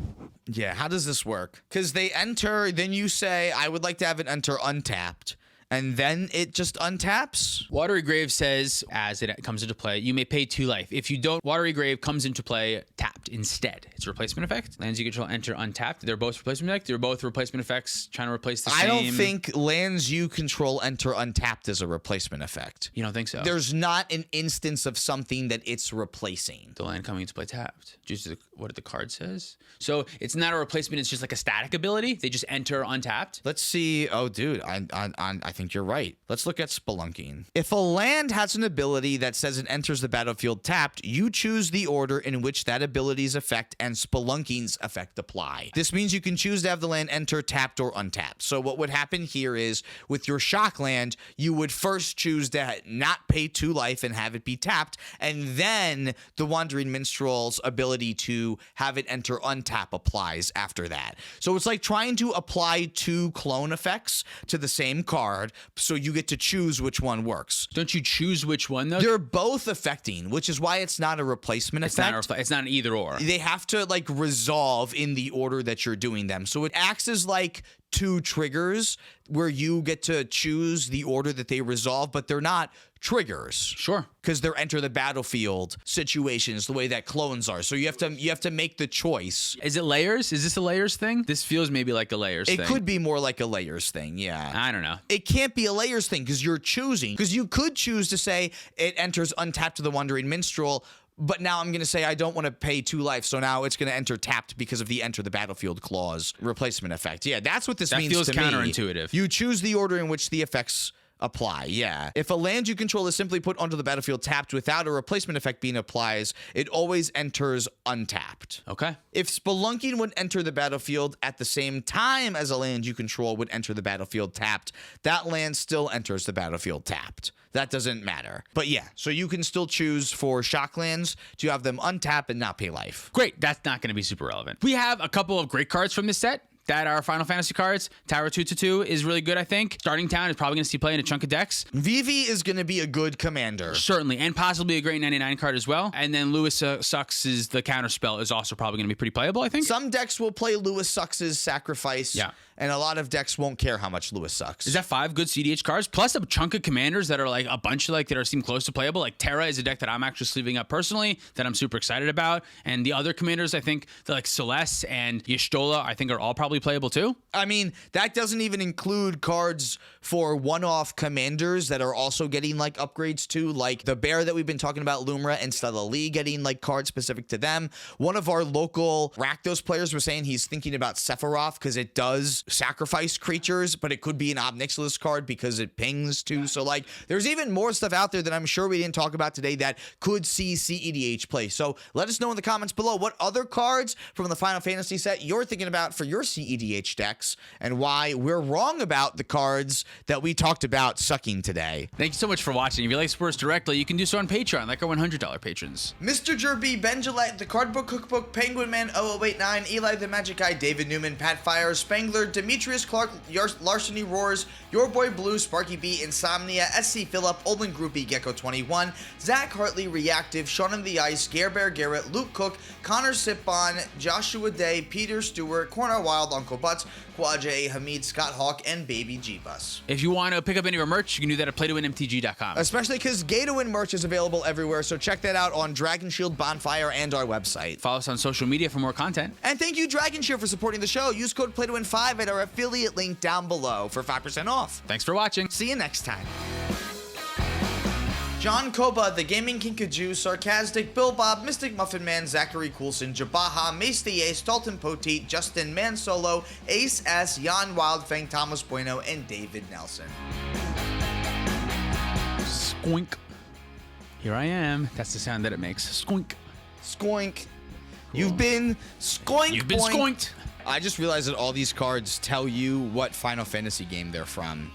Yeah, how does this work? Because they enter, then you say, I would like to have it enter untapped. And then it just untaps? Watery Grave says, as it comes into play, you may pay 2 life. If you don't, Watery Grave comes into play tapped instead. It's a replacement effect. Lands you control enter untapped. They're both replacement effects. They're both replacement effects trying to replace the same. I don't think lands you control enter untapped is a replacement effect. You don't think so? There's not an instance of something that it's replacing. The land coming into play tapped. Just what the card says. So it's not a replacement. It's just like a static ability. They just enter untapped. Let's see. Oh, dude, I think you're right. Let's look at Spelunking. If a land has an ability that says it enters the battlefield tapped, you choose the order in which that ability's effect and Spelunking's effect apply. This means you can choose to have the land enter tapped or untapped. So what would happen here is with your shock land, you would first choose to not pay 2 life and have it be tapped, and then the Wandering Minstrel's ability to have it enter untap applies after that. So it's like trying to apply 2 clone effects to the same card, so you get to choose which one works. Don't you choose which one, though? They're both affecting, which is why it's not a replacement effect. It's not an either or. They have to like resolve in the order that you're doing them. So it acts as like 2 triggers where you get to choose the order that they resolve, but they're not triggers. Sure. Because they're enter the battlefield situations the way that clones are. So you have to make the choice. Is it layers? Is this a layers thing? This feels maybe like a layers thing. It could be more like a layers thing, yeah. I don't know. It can't be a layers thing because you're choosing. Because you could choose to say it enters untapped to the Wandering Minstrel, but now I'm going to say I don't want to pay 2 life, so now it's going to enter tapped because of the enter the battlefield clause replacement effect. Yeah, that's what this means to me. That feels counterintuitive. You choose the order in which the effects apply, yeah. If a land you control is simply put onto the battlefield tapped without a replacement effect being applies, it always enters untapped. Okay. If Spelunking would enter the battlefield at the same time as a land you control would enter the battlefield tapped, that land still enters the battlefield tapped. That doesn't matter. But yeah, so you can still choose for shock lands to have them untap and not pay life. Great. That's not going to be super relevant. We have a couple of great cards from this set that are Final Fantasy cards. Tower 2/2 is really good, I think. Starting Town is probably going to see play in a chunk of decks. Vivi is going to be a good commander. Certainly, and possibly a great 99 card as well. And then Lewis Sucks is the counter spell is also probably going to be pretty playable, I think. Some decks will play Lewis Sucks' Sacrifice. Yeah. And a lot of decks won't care how much Lewis sucks. Is that 5 good cEDH cards? Plus a chunk of commanders that are like a bunch of like that are seem close to playable. Like Terra is a deck that I'm actually sleeving up personally that I'm super excited about. And the other commanders, I think, like Celes and Y'shtola, I think are all probably playable too. I mean, that doesn't even include cards for one-off commanders that are also getting like upgrades too. Like the bear that we've been talking about, Lumra and Stella Lee getting like cards specific to them. One of our local Rakdos players was saying he's thinking about Sephiroth because it does sacrifice creatures, but it could be an Ob Nixilis card because it pings too. So like there's even more stuff out there that I'm sure we didn't talk about today that could see cEDH play. So let us know in the comments below what other cards from the Final Fantasy set you're thinking about for your cEDH decks and why we're wrong about the cards that we talked about sucking today. Thank you so much for watching. If you like sports directly, you can do so on Patreon, like our $100 patrons. Mr. Jerby, Ben Gillette, The Cardbook Cookbook, Penguin Man 0089, Eli the Magic Eye, David Newman, Pat Fire, Spangler, Demetrius Clark, Larceny Roars, Your Boy Blue, Sparky B, Insomnia, SC Phillip, Olden Groupie, Gecko21, Zach Hartley, Reactive, Sean of the Ice, Gare Bear Garrett, Luke Cook, Connor Sipon, Joshua Day, Peter Stewart, Corner Wild, Uncle Butts, Quadjay, Hamid, Scott Hawk, and Baby G-Bus. If you want to pick up any of our merch, you can do that at playdowinmtg.com. Especially because Gay-to-Win merch is available everywhere, so check that out on Dragon Shield, Bonfire, and our website. Follow us on social media for more content. And thank you, Dragon Shield, for supporting the show. Use code PLAYTOWIN5 at our affiliate link down below for 5% off. Thanks for watching. See you next time. John Koba, The Gaming Kinkajou, Sarcastic, Bill Bob, Mystic Muffin Man, Zachary Coulson, Jabaha, Mace the Ace, Dalton Poteet, Justin Man Solo, Ace S, Jan Wildfang, Thomas Bueno, and David Nelson. Squink. Here I am. That's the sound that it makes. Squink. Squoink. Cool. You've been squoink. You've been boink. squoinked. I just realized that all these cards tell you what Final Fantasy game they're from.